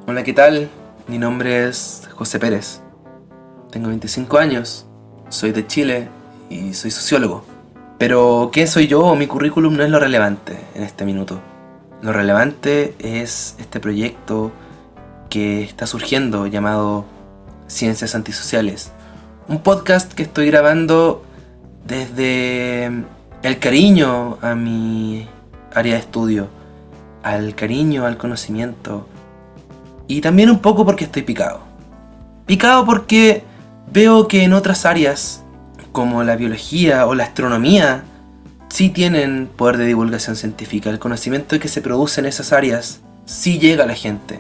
Hola, ¿qué tal? Mi nombre es José Pérez. Tengo 25 años, soy de Chile y soy sociólogo. Pero ¿quién soy yo o mi currículum no es lo relevante en este minuto? Lo relevante es este proyecto que está surgiendo llamado Ciencias Antisociales. Un podcast que estoy grabando desde el cariño a mi área de estudio, al cariño al conocimiento. Y también un poco porque estoy picado. Picado porque veo que en otras áreas, como la biología o la astronomía, sí tienen poder de divulgación científica. El conocimiento que se produce en esas áreas sí llega a la gente.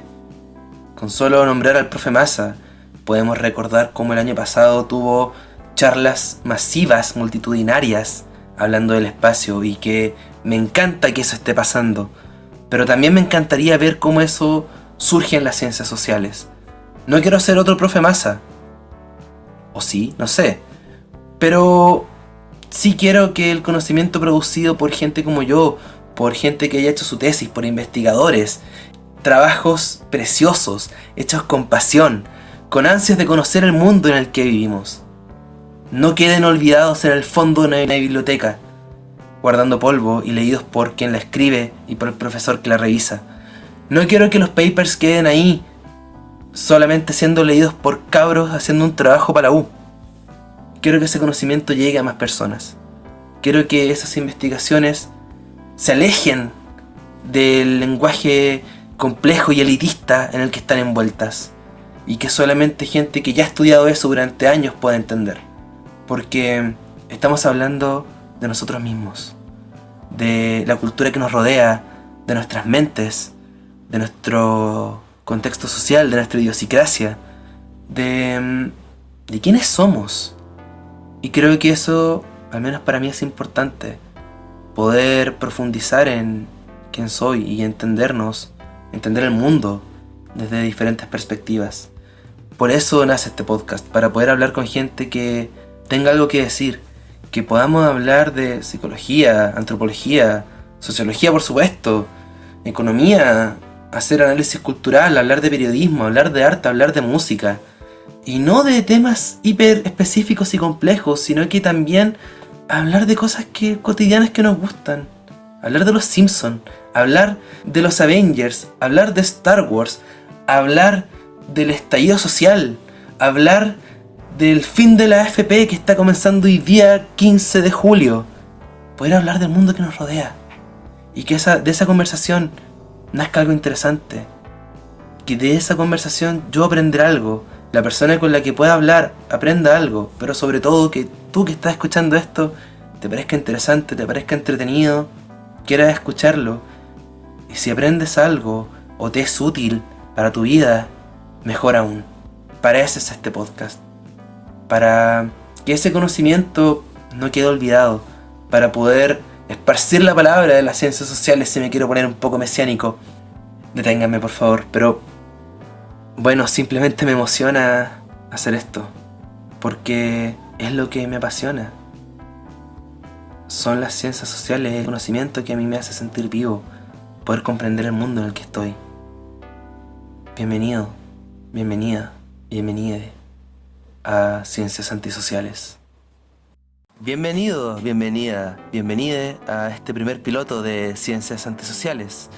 Con solo nombrar al profe Massa, podemos recordar cómo el año pasado tuvo charlas masivas, multitudinarias, hablando del espacio, y que me encanta que eso esté pasando. Pero también me encantaría ver cómo eso surge en las ciencias sociales. No quiero ser otro profe Massa. O sí, no sé. Pero sí quiero que el conocimiento producido por gente como yo, por gente que haya hecho su tesis, por investigadores, trabajos preciosos, hechos con pasión, con ansias de conocer el mundo en el que vivimos, no queden olvidados en el fondo de una biblioteca, guardando polvo y leídos por quien la escribe y por el profesor que la revisa. No quiero que los papers queden ahí, solamente siendo leídos por cabros haciendo un trabajo para la U. Quiero que ese conocimiento llegue a más personas. Quiero que esas investigaciones se alejen del lenguaje complejo y elitista en el que están envueltas, y que solamente gente que ya ha estudiado eso durante años pueda entender. Porque estamos hablando de nosotros mismos, de la cultura que nos rodea, de nuestras mentes, de nuestro contexto social, de nuestra idiosincrasia, de quiénes somos. Y creo que eso, al menos para mí, es importante. Poder profundizar en quién soy y entendernos, entender el mundo desde diferentes perspectivas. Por eso nace este podcast, para poder hablar con gente que tenga algo que decir, que podamos hablar de psicología, antropología, sociología por supuesto, economía, hacer análisis cultural, hablar de periodismo, hablar de arte, hablar de música. Y no de temas hiper específicos y complejos, sino que también hablar de cosas cotidianas que nos gustan. Hablar de los Simpsons, hablar de los Avengers, hablar de Star Wars, hablar del estallido social, hablar del fin de la AFP que está comenzando hoy día 15 de julio. Poder hablar del mundo que nos rodea. Y que de esa conversación nazca algo interesante. Que de esa conversación yo aprenda algo. La persona con la que pueda hablar aprenda algo. Pero sobre todo que tú que estás escuchando esto te parezca interesante, te parezca entretenido, quieras escucharlo. Y si aprendes algo o te es útil para tu vida, mejor aún. Para eso es este podcast. Para que ese conocimiento no quede olvidado. Para poder esparcir la palabra de las ciencias sociales, si me quiero poner un poco mesiánico. Deténganme por favor, pero bueno, simplemente me emociona hacer esto, porque es lo que me apasiona. Son las ciencias sociales, el conocimiento que a mí me hace sentir vivo, poder comprender el mundo en el que estoy. Bienvenido, bienvenida, bienvenide a Ciencias Antisociales. Bienvenido, bienvenida, bienvenide a este primer piloto de Ciencias Antisociales.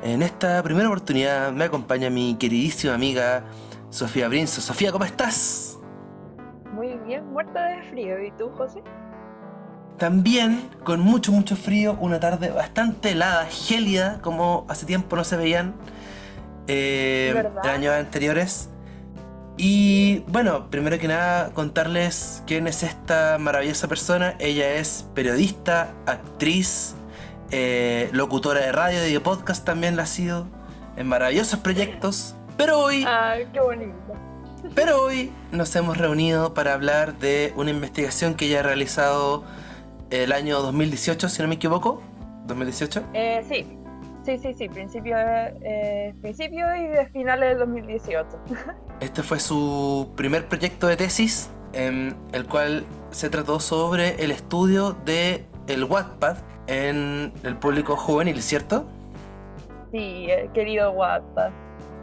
En esta primera oportunidad me acompaña mi queridísima amiga Sofía Brinzo. Sofía, ¿cómo estás? Muy bien, muerta de frío. ¿Y tú, José? También con mucho, mucho frío, una tarde bastante helada, gélida, como hace tiempo no se veían en ¿Verdad? años anteriores. Y bueno, primero que nada contarles quién es esta maravillosa persona. Ella es periodista, actriz, locutora de radio, de podcast también la ha sido, en maravillosos proyectos. Pero Qué bonito. hoy nos hemos reunido para hablar de una investigación que ella ha realizado el año 2018, si no me equivoco. ¿2018? Sí. Sí. Principio y de finales del 2018. Este fue su primer proyecto de tesis, el cual se trató sobre el estudio de el Wattpad, en el público juvenil, ¿cierto? Sí, querido Wattpad.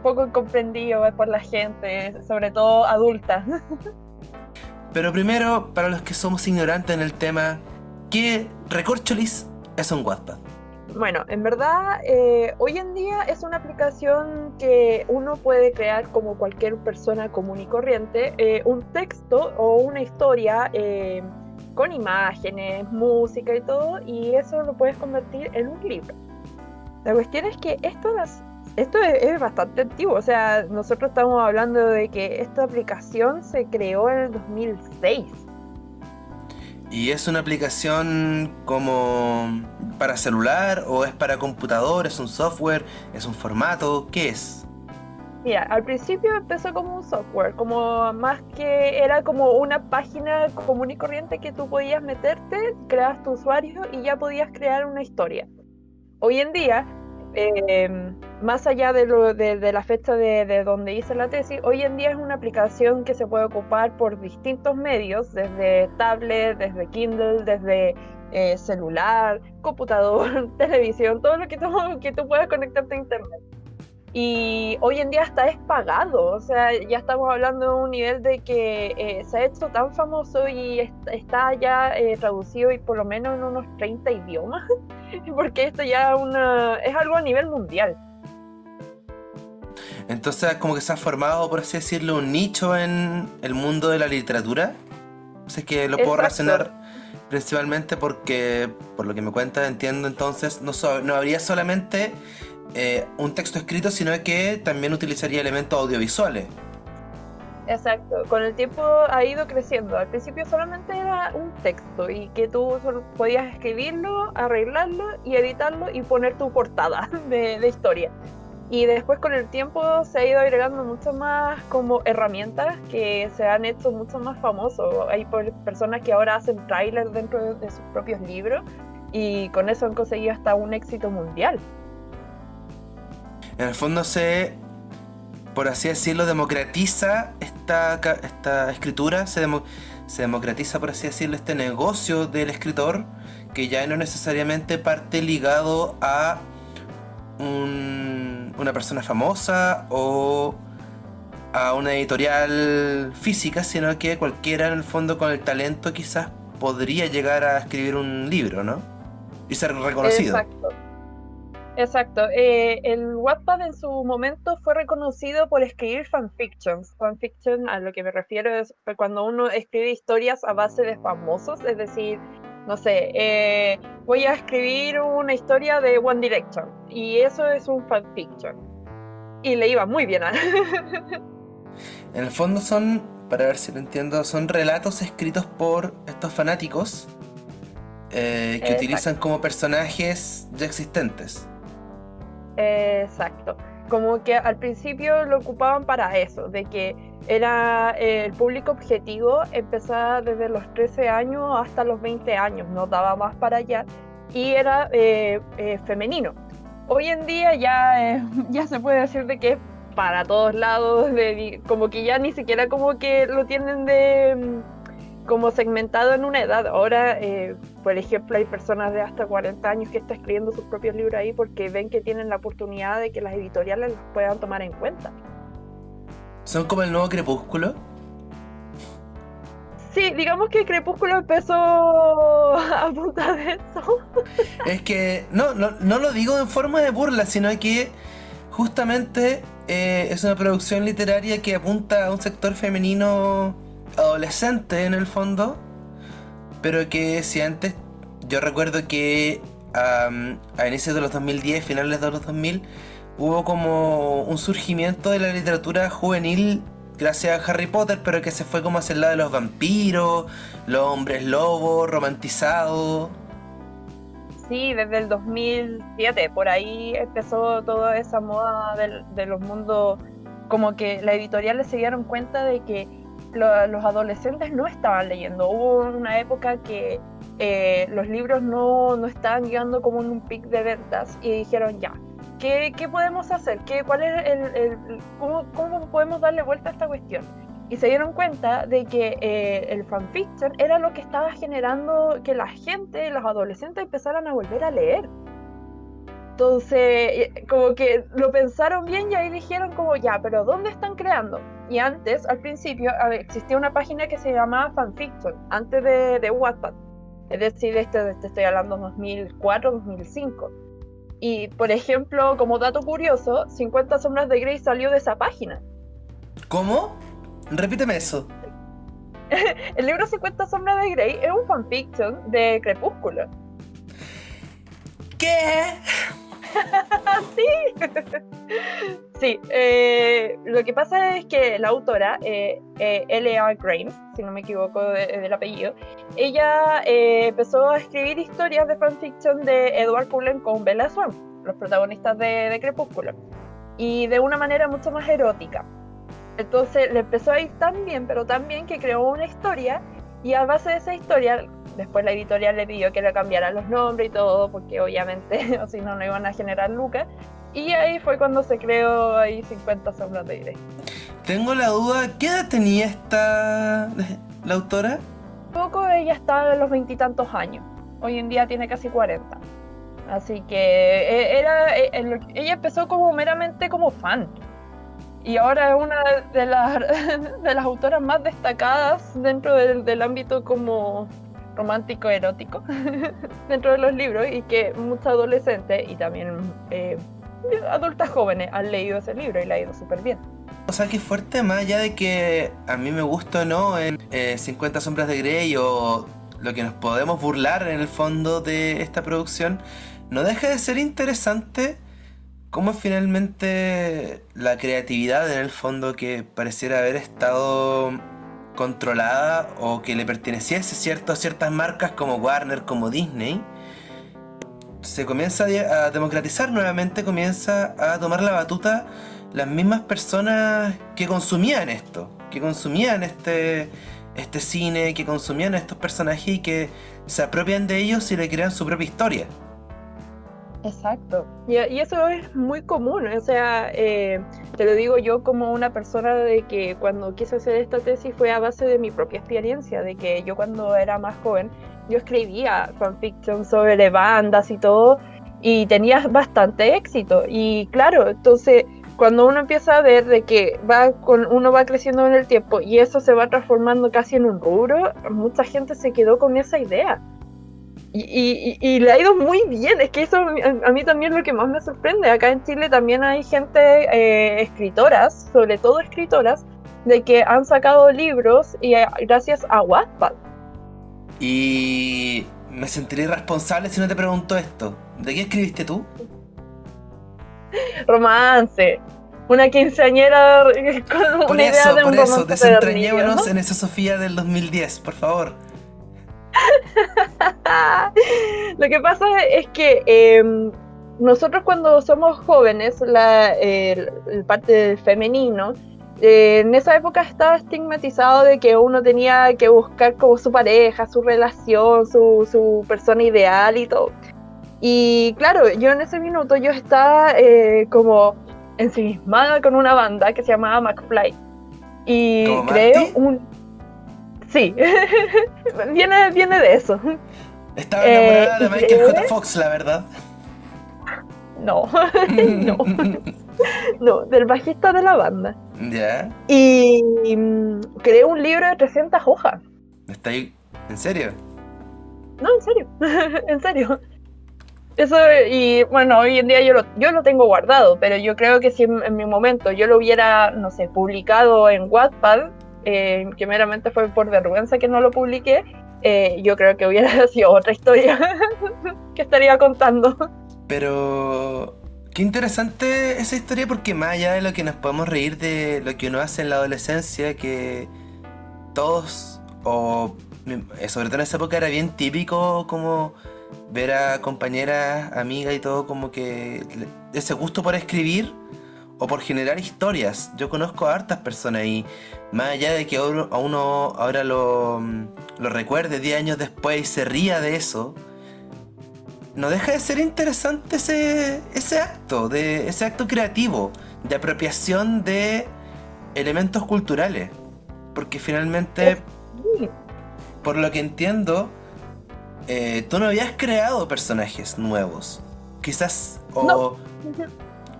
Poco incomprendido por la gente, sobre todo adulta. Pero primero, para los que somos ignorantes en el tema, ¿qué recorcholis es un Wattpad? Bueno, en verdad, hoy en día es una aplicación que uno puede crear como cualquier persona común y corriente, un texto o una historia con imágenes, música y todo, y eso lo puedes convertir en un libro. La cuestión es que esto es bastante antiguo, o sea, nosotros estamos hablando de que esta aplicación se creó en el 2006. ¿Y es una aplicación como para celular o es para computador? ¿Es un software? ¿Es un formato? ¿Qué es? Mira, al principio empezó como un software, como más que era como una página común y corriente que tú podías meterte, creabas tu usuario y ya podías crear una historia. Hoy en día, más allá de la fecha de donde hice la tesis, hoy en día es una aplicación que se puede ocupar por distintos medios, desde tablet, desde Kindle, desde celular, computador, televisión, todo lo que tú puedas conectarte a internet. Y hoy en día hasta es pagado, o sea, ya estamos hablando de un nivel de que se ha hecho tan famoso y está ya traducido y por lo menos en unos 30 idiomas, porque esto ya es algo a nivel mundial. Entonces, como que se ha formado, por así decirlo, un nicho en el mundo de la literatura. O sea, es que lo puedo Exacto, relacionar principalmente porque, por lo que me cuentas, entiendo entonces, no habría solamente un texto escrito, sino que también utilizaría elementos audiovisuales. exacto. Con el tiempo ha ido creciendo. Al principio solamente era un texto y que tú solo podías escribirlo, arreglarlo y editarlo y poner tu portada de historia. Y después con el tiempo se ha ido agregando mucho más como herramientas que se han hecho mucho más famosos. Hay personas que ahora hacen trailers dentro de sus propios libros y con eso han conseguido hasta un éxito mundial. En el fondo por así decirlo, democratiza esta escritura, se democratiza, por así decirlo, este negocio del escritor, que ya no necesariamente parte ligado a una persona famosa o a una editorial física, sino que cualquiera en el fondo con el talento quizás podría llegar a escribir un libro, ¿no? Y ser reconocido. Exacto. Exacto. El Wattpad en su momento fue reconocido por escribir fanfictions. Fanfiction, a lo que me refiero, es cuando uno escribe historias a base de famosos, es decir, no sé, voy a escribir una historia de One Direction y eso es un fanfiction. Y le iba muy bien a... En el fondo para ver si lo entiendo, son relatos escritos por estos fanáticos que utilizan Exacto. como personajes ya existentes. Exacto. Como que al principio lo ocupaban para eso, de que era el público objetivo, empezaba desde los 13 años hasta los 20 años, no daba más para allá, y era femenino. Hoy en día ya, ya se puede decir de que es para todos lados, como que ya ni siquiera como que lo tienen como segmentado en una edad. Ahora, por ejemplo, hay personas de hasta 40 años que están escribiendo sus propios libros ahí porque ven que tienen la oportunidad de que las editoriales los puedan tomar en cuenta. Son como el nuevo Crepúsculo. Sí, digamos que Crepúsculo empezó a punta de eso. Es que no lo digo en forma de burla, sino que justamente es una producción literaria que apunta a un sector femenino adolescente en el fondo, pero que si antes yo recuerdo que a inicios de los 2010, finales de los 2000, hubo como un surgimiento de la literatura juvenil gracias a Harry Potter, pero que se fue como hacia el lado de los vampiros, los hombres lobos, romantizados. Sí, desde el 2007, por ahí empezó toda esa moda de los mundos, como que las editoriales se dieron cuenta de que los adolescentes no estaban leyendo. Hubo una época que los libros no estaban llegando como en un pic de ventas y dijeron ya, ¿qué podemos hacer? ¿Cuál es cómo podemos darle vuelta a esta cuestión? y se dieron cuenta de que el fanfiction era lo que estaba generando que la gente, los adolescentes empezaran a volver a leer. Entonces, como que lo pensaron bien y ahí dijeron como, ya, pero ¿dónde están creando? Y antes, al principio, existía una página que se llamaba Fanfiction, antes de Wattpad. Es decir, te estoy hablando de 2004, 2005. Y, por ejemplo, como dato curioso, 50 Sombras de Grey salió de esa página. ¿Cómo? Repíteme eso. El libro 50 Sombras de Grey es un fanfiction de Crepúsculo. ¿Qué? Sí, lo que pasa es que la autora, L.A. Grimes, si no me equivoco del apellido, ella empezó a escribir historias de fanfiction de Edward Cullen con Bella Swan, los protagonistas de Crepúsculo, y de una manera mucho más erótica. Entonces le empezó a ir tan bien, pero tan bien que creó una historia, y a base de esa historia, después la editorial le pidió que le cambiaran los nombres y todo, porque obviamente, o si no, no iban a generar lucas. Y ahí fue cuando se creó ahí 50 Sombras de Grey. Tengo la duda, ¿qué edad tenía la autora? Poco ella estaba en los 20 y tantos años. Hoy en día tiene casi 40. Así que ella empezó como meramente como fan. Y ahora es una de las autoras más destacadas dentro del ámbito como romántico erótico dentro de los libros, y que muchos adolescentes y también adultas jóvenes han leído ese libro y le ha ido súper bien. O sea, que fuerte, más allá de que a mí me gusta o no en 50 Sombras de Grey o lo que nos podemos burlar en el fondo de esta producción, no deja de ser interesante cómo finalmente la creatividad en el fondo, que pareciera haber estado controlada o que le perteneciese a ciertas marcas como Warner, como Disney, se comienza a democratizar nuevamente, comienza a tomar la batuta las mismas personas que consumían esto, que consumían este cine, que consumían estos personajes y que se apropian de ellos y le crean su propia historia. Exacto. Y eso es muy común, o sea, te lo digo yo como una persona de que cuando quise hacer esta tesis fue a base de mi propia experiencia, de que yo cuando era más joven, yo escribía fanfiction sobre bandas y todo, y tenía bastante éxito. Y claro, entonces cuando uno empieza a ver de que uno va creciendo en el tiempo y eso se va transformando casi en un rubro, mucha gente se quedó con esa idea. Y le ha ido muy bien, es que eso a mí también es lo que más me sorprende. Acá en Chile también hay gente, escritoras, sobre todo escritoras, de que han sacado libros y gracias a Wattpad. Y me sentiría irresponsable si no te pregunto esto. ¿De qué escribiste tú? Romance. Una quinceañera con una idea de un romance. Por eso, desentrañémonos en esa Sofía del 2010, por favor. Lo que pasa es que nosotros cuando somos jóvenes, el parte del femenino, en esa época estaba estigmatizado de que uno tenía que buscar como su pareja, su relación, su persona ideal y todo. Y claro, yo en ese minuto yo estaba como ensimismada con una banda que se llamaba McFly. Y ¿Como creé Marty? Sí, viene de eso. Estaba enamorada de Michael J. Fox, la verdad. No, no, del bajista de la banda. Ya. Y creé un libro de 300 hojas. ¿Está ahí? ¿En serio? No, en serio, en serio. Eso, y bueno, hoy en día yo lo tengo guardado, pero yo creo que si en mi momento yo lo hubiera, no sé, publicado en Wattpad, que meramente fue por vergüenza que no lo publiqué, yo creo que hubiera sido otra historia que estaría contando. Pero qué interesante esa historia, porque más allá de lo que nos podemos reír de lo que uno hace en la adolescencia, que todos, o sobre todo en esa época era bien típico como ver a compañeras, amigas y todo, como que ese gusto por escribir o por generar historias. Yo conozco a hartas personas y más allá de que a uno ahora lo recuerde 10 años después y se ría de eso, no deja de ser interesante ese acto creativo de apropiación de elementos culturales. Porque finalmente, Sí. por lo que entiendo, tú no habías creado personajes nuevos. Quizás, No. o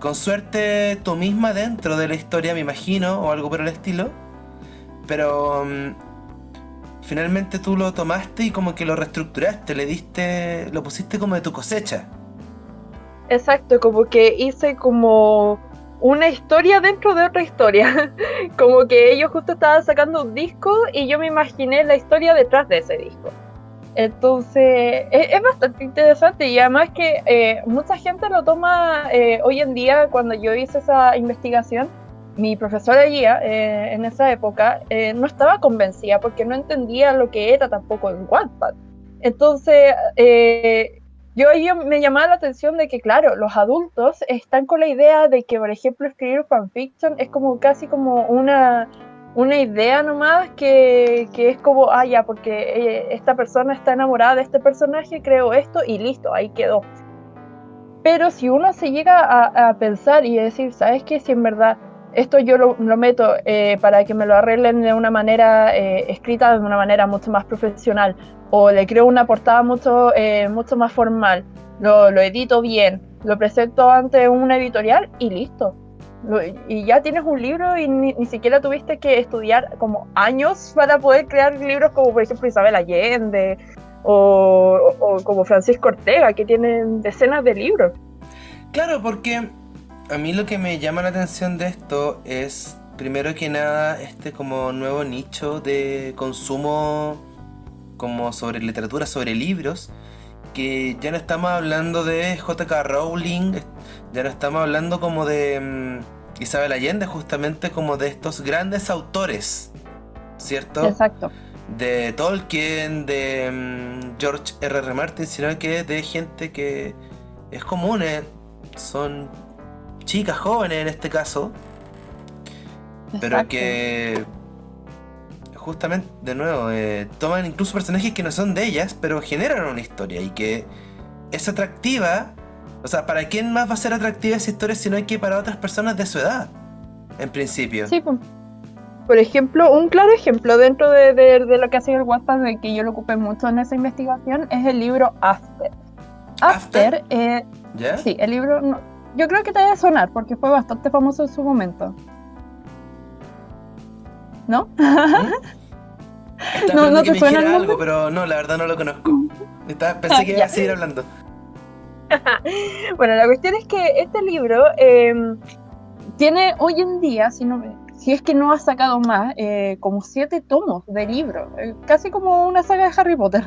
con suerte tú misma dentro de la historia, me imagino, o algo por el estilo. Pero finalmente tú lo tomaste y como que lo reestructuraste, lo pusiste como de tu cosecha. Exacto, como que hice como una historia dentro de otra historia. Como que ellos justo estaban sacando un disco y yo me imaginé la historia detrás de ese disco. Entonces, es bastante interesante y además que mucha gente lo toma hoy en día. Cuando yo hice esa investigación, mi profesora guía en esa época no estaba convencida porque no entendía lo que era tampoco el Wattpad. Entonces, yo me llamaba la atención de que, claro, los adultos están con la idea de que, por ejemplo, escribir fanfiction es como casi como una idea nomás que es como, ya, porque esta persona está enamorada de este personaje, creo esto y listo, ahí quedó. Pero si uno se llega a pensar y decir, ¿sabes qué? Si en verdad esto yo lo meto para que me lo arreglen de una manera escrita, de una manera mucho más profesional, o le creo una portada mucho más formal, lo edito bien, lo presento ante una editorial y listo. Y ya tienes un libro y ni siquiera tuviste que estudiar como años para poder crear libros como por ejemplo Isabel Allende o como Francisco Ortega, que tienen decenas de libros. Claro, porque a mí lo que me llama la atención de esto es, primero que nada, este como nuevo nicho de consumo como sobre literatura, sobre libros, que ya no estamos hablando de J.K. Rowling, ya no estamos hablando como de Isabel Allende, justamente como de estos grandes autores, ¿cierto? Exacto. De Tolkien, de George R.R. Martin, sino que de gente que es común, son chicas jóvenes en este caso, pero Exacto. que justamente, de nuevo, toman incluso personajes que no son de ellas, pero generan una historia y que es atractiva. O sea, ¿para quién más va a ser atractiva esa historia si no hay que para otras personas de su edad? En principio. Sí, pues. Por ejemplo, un claro ejemplo dentro de lo que ha sido el Wattpad, de que yo lo ocupé mucho en esa investigación, es el libro After. ¿After? ¿Ya? Sí, el libro, yo creo que te debe sonar porque fue bastante famoso en su momento. ¿No? Estaba ¿No, esperando no que te me suena el dijera nombre? algo, pero no, la verdad no lo conozco. Pensé que iba Ya. a seguir hablando. Bueno, la cuestión es que este libro tiene hoy en día, si es que no ha sacado más, como 7 tomos de libro, casi como una saga de Harry Potter.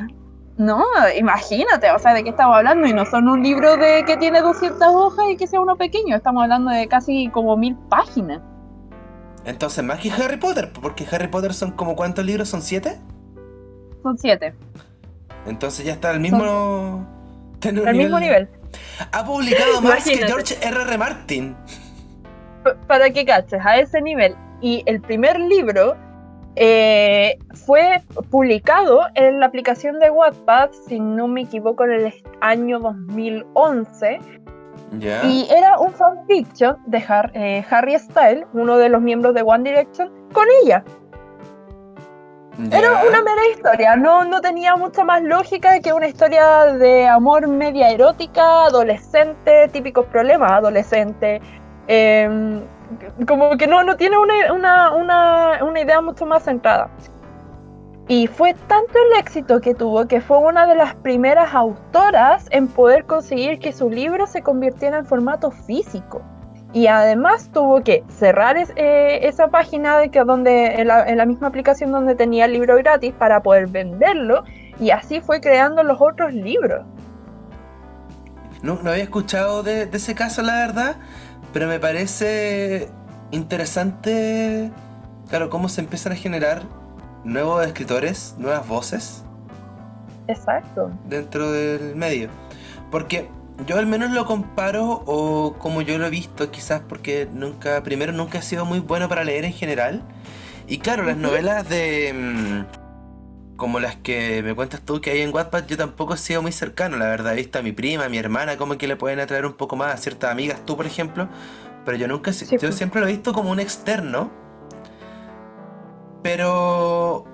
No, imagínate, o sea, ¿de qué estamos hablando? Y no son un libro que tiene 200 hojas y que sea uno pequeño, estamos hablando de casi como 1000 páginas. Entonces, más que Harry Potter, porque Harry Potter son como ¿cuántos libros? ¿Son 7? Son 7. Entonces ya está al Son mismo... Tiene un al mismo nivel. Ha publicado más que Imagínate. George R.R. Martin. Para que caches, a ese nivel. Y el primer libro fue publicado en la aplicación de Wattpad, si no me equivoco, en el año 2011. ¿Ya? Y era un fanfiction de Harry Styles, uno de los miembros de One Direction, con ella. ¿Ya? Era una mera historia, no tenía mucha más lógica que una historia de amor media erótica, adolescente, típicos problemas adolescente. Como que no tiene una idea mucho más centrada. Y fue tanto el éxito que tuvo que fue una de las primeras autoras en poder conseguir que su libro se convirtiera en formato físico. Y además tuvo que cerrar esa página en la misma aplicación donde tenía el libro gratis para poder venderlo, y así fue creando los otros libros. No había escuchado de ese caso, la verdad, pero me parece interesante, claro, cómo se empiezan a generar nuevos escritores, nuevas voces Exacto. dentro del medio. Porque yo al menos lo comparo, o como yo lo he visto, quizás porque nunca he sido muy bueno para leer en general. Y claro, las novelas como las que me cuentas tú que hay en Wattpad, yo tampoco he sido muy cercano, la verdad. He visto a mi prima, a mi hermana, como que le pueden atraer un poco más a ciertas amigas, tú por ejemplo. Pero yo Sí, yo siempre lo he visto como un externo. Pero,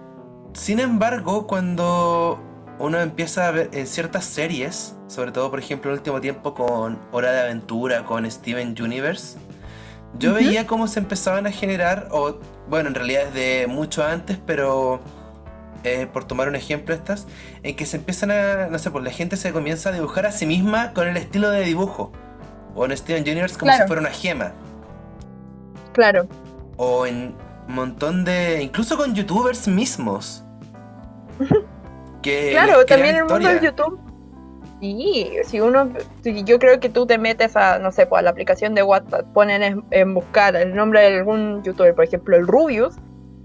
sin embargo, cuando uno empieza a ver en ciertas series, sobre todo por ejemplo en el último tiempo con Hora de Aventura, con Steven Universe, yo Ujú. veía cómo se empezaban a generar, o bueno, en realidad desde mucho antes, pero por tomar un ejemplo estas, en que se empiezan a, no sé, pues la gente se comienza a dibujar a sí misma con el estilo de dibujo, o en Steven Universe como si Claro, fuera una gema, claro. o en un montón de, incluso con youtubers mismos, que les Claro, crean también el mundo del historia. YouTube. Sí, yo creo que tú te metes a, no sé, pues a la aplicación de WhatsApp, ponen en buscar el nombre de algún youtuber, por ejemplo, el Rubius.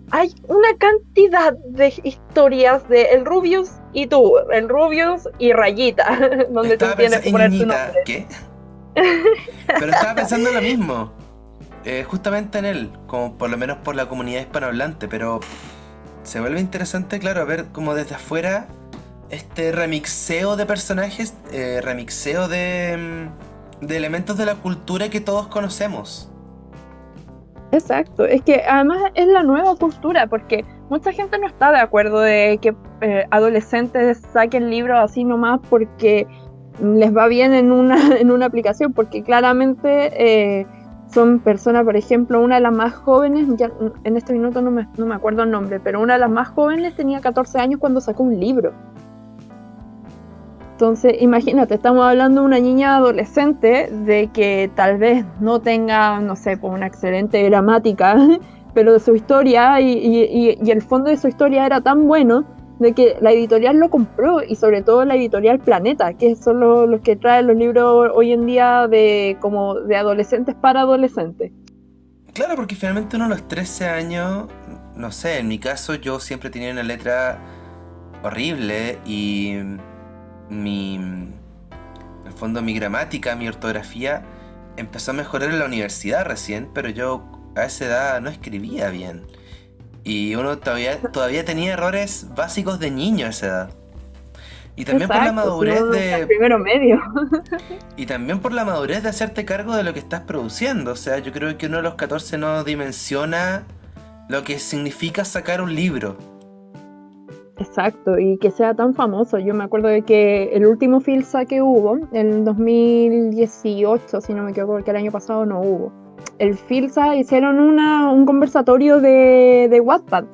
Hay una cantidad de historias de el Rubius y tú, el Rubius y Rayita, donde tú Estaba tienes pensando, que ¿y poner tu niñita? nombre. ¿Qué? Pero estaba pensando lo mismo, justamente en él, como por lo menos por la comunidad hispanohablante, pero se vuelve interesante, claro, ver como desde afuera este remixeo de personajes, remixeo de elementos de la cultura que todos conocemos. Exacto, es que además es la nueva cultura, porque mucha gente no está de acuerdo de que adolescentes saquen libros así nomás porque les va bien en una, en una aplicación, porque claramente son personas, por ejemplo, una de las más jóvenes, ya en este minuto no me acuerdo el nombre, pero una de las más jóvenes tenía 14 años cuando sacó un libro. Entonces, imagínate, estamos hablando de una niña adolescente de que tal vez no tenga, no sé, pues una excelente gramática, pero de su historia y el fondo de su historia era tan bueno de que la editorial lo compró, y sobre todo la editorial Planeta, que son los que traen los libros hoy en día de como de adolescentes para adolescentes. Claro, porque finalmente uno a los 13 años, no sé, en mi caso yo siempre tenía una letra horrible y en el fondo mi gramática, mi ortografía empezó a mejorar en la universidad recién, pero yo a esa edad no escribía bien. Y uno todavía tenía errores básicos de niño a esa edad. Y también por la Exacto, si madurez uno está en de. primero medio. Y también por la madurez de hacerte cargo de lo que estás produciendo. O sea, yo creo que uno a los 14 no dimensiona lo que significa sacar un libro. Exacto, y que sea tan famoso. Yo me acuerdo de que el último Filsa que hubo, en 2018, si no me equivoco, porque el año pasado no hubo. El Filsa hicieron un conversatorio de Wattpad.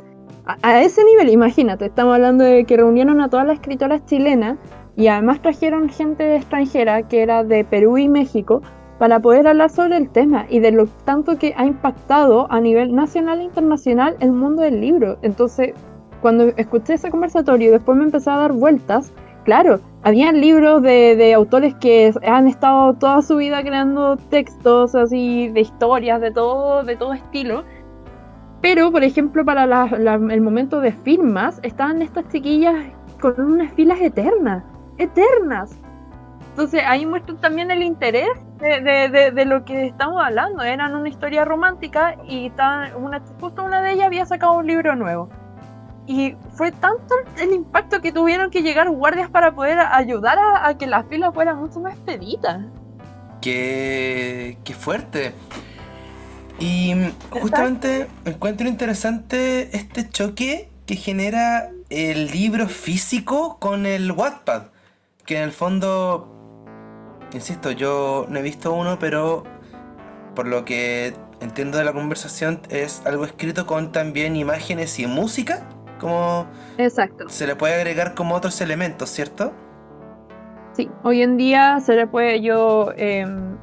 A ese nivel, imagínate, estamos hablando de que reunieron a todas las escritoras chilenas y además trajeron gente extranjera que era de Perú y México para poder hablar sobre el tema y de lo tanto que ha impactado a nivel nacional e internacional el mundo del libro. Entonces, cuando escuché ese conversatorio y después me empecé a dar vueltas, claro, habían libros de autores que han estado toda su vida creando textos así de historias de todo estilo, pero por ejemplo para el momento de firmas estaban estas chiquillas con unas filas eternas, eternas. Entonces ahí muestran también el interés de lo que estamos hablando. Eran una historia romántica y justo una de ellas había sacado un libro nuevo. Y fue tanto el impacto que tuvieron que llegar guardias para poder ayudar a que la fila fuera mucho más expedita. Qué fuerte. Y justamente encuentro interesante este choque que genera el libro físico con el Wattpad. Que en el fondo, insisto, yo no he visto uno, pero por lo que entiendo de la conversación es algo escrito con también imágenes y música. Como Exacto. se le puede agregar como otros elementos, ¿cierto? Sí, hoy en día se le puede, yo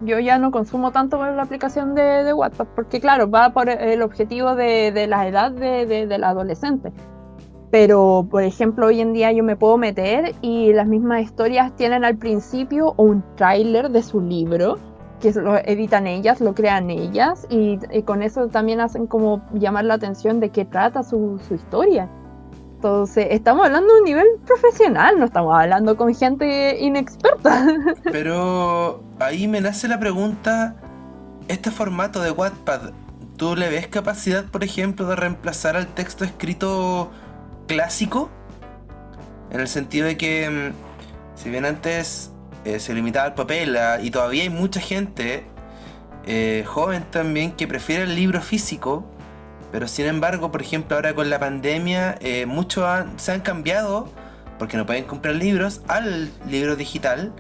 ya no consumo tanto la aplicación de WhatsApp, porque claro, va por el objetivo de la edad del adolescente. Pero, por ejemplo, hoy en día yo me puedo meter y las mismas historias tienen al principio un tráiler de su libro, que lo editan ellas, lo crean ellas, y con eso también hacen como llamar la atención de qué trata su historia. Entonces, estamos hablando de un nivel profesional, no estamos hablando con gente inexperta. Pero ahí me nace la pregunta, este formato de Wattpad, ¿tú le ves capacidad, por ejemplo, de reemplazar al texto escrito clásico? En el sentido de que, si bien antes se limitaba al papel, y todavía hay mucha gente joven también que prefiere el libro físico, Pero sin embargo, por ejemplo, ahora con la pandemia, muchos se han cambiado, porque no pueden comprar libros, al libro digital.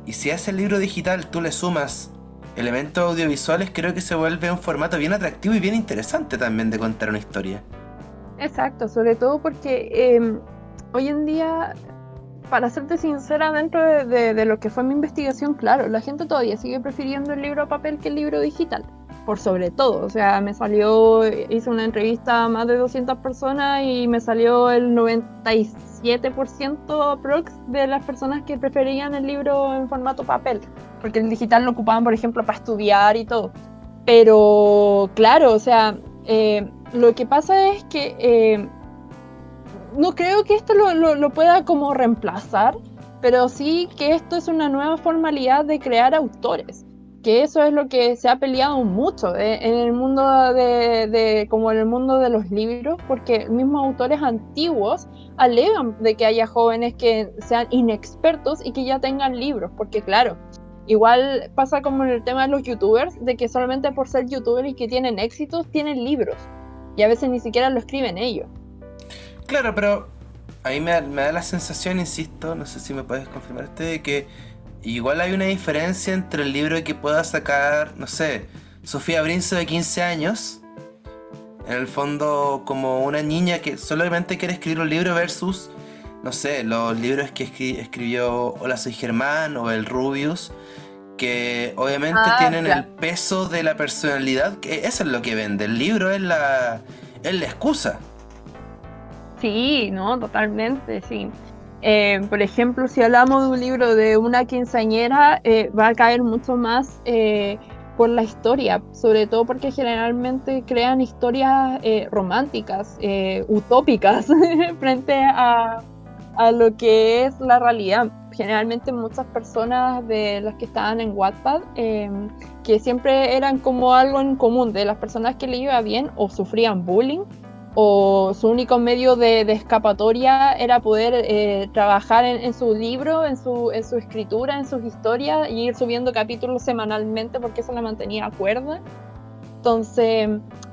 Y si a ese libro digital tú le sumas elementos audiovisuales, creo que se vuelve un formato bien atractivo y bien interesante también de contar una historia. Exacto, sobre todo porque hoy en día, para serte sincera, dentro de lo que fue mi investigación, claro, la gente todavía sigue prefiriendo el libro a papel que el libro digital, por sobre todo. O sea, hice una entrevista a más de 200 personas y me salió el 97% aprox de las personas que preferían el libro en formato papel, porque el digital lo ocupaban, por ejemplo, para estudiar y todo. Pero claro, o sea, lo que pasa es que no creo que esto lo pueda como reemplazar, pero sí que esto es una nueva formalidad de crear autores, que eso es lo que se ha peleado mucho en el mundo como en el mundo de los libros, porque mismos autores antiguos alegan de que haya jóvenes que sean inexpertos y que ya tengan libros, porque claro, igual pasa como en el tema de los youtubers, de que solamente por ser youtubers y que tienen éxitos, tienen libros, y a veces ni siquiera lo escriben ellos. Claro, pero ahí me da la sensación, insisto, no sé si me puedes confirmar de que igual hay una diferencia entre el libro que pueda sacar, no sé, Sofía Brinzo de 15 años, en el fondo como una niña que solamente quiere escribir un libro versus, no sé, los libros que escribió Hola soy Germán o el Rubius, que obviamente tienen el Claro. peso de la personalidad, que eso es lo que vende. El libro es la excusa. Sí, no, totalmente, sí. Por ejemplo, si hablamos de un libro de una quinceañera, va a caer mucho más por la historia, sobre todo porque generalmente crean historias románticas, utópicas, frente a lo que es la realidad. Generalmente muchas personas de las que estaban en Wattpad, que siempre eran como algo en común, de las personas que le iba bien o sufrían bullying, o su único medio de escapatoria era poder trabajar en su libro, en su escritura, en sus historias, y ir subiendo capítulos semanalmente porque eso la mantenía cuerda. Entonces,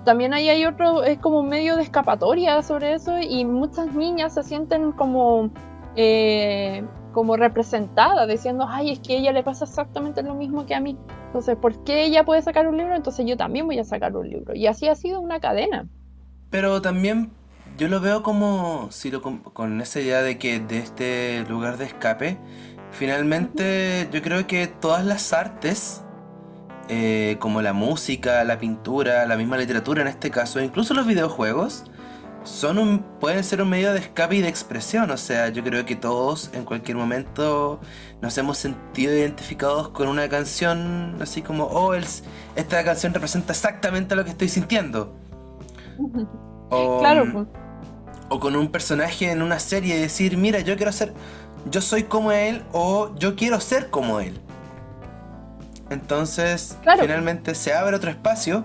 también ahí hay otro, es como un medio de escapatoria sobre eso, y muchas niñas se sienten como representadas, diciendo, ay, es que a ella le pasa exactamente lo mismo que a mí. Entonces, ¿por qué ella puede sacar un libro? Entonces yo también voy a sacar un libro. Y así ha sido una cadena. Pero también yo lo veo como si con esa idea de que de este lugar de escape, finalmente yo creo que todas las artes, como la música, la pintura, la misma literatura en este caso, incluso los videojuegos, pueden ser un medio de escape y de expresión. O sea, yo creo que todos en cualquier momento nos hemos sentido identificados con una canción, así como, esta canción representa exactamente lo que estoy sintiendo. O, Claro, pues. o con un personaje en una serie y decir, mira, yo soy como él o yo quiero ser como él. Entonces, Claro, finalmente se abre otro espacio,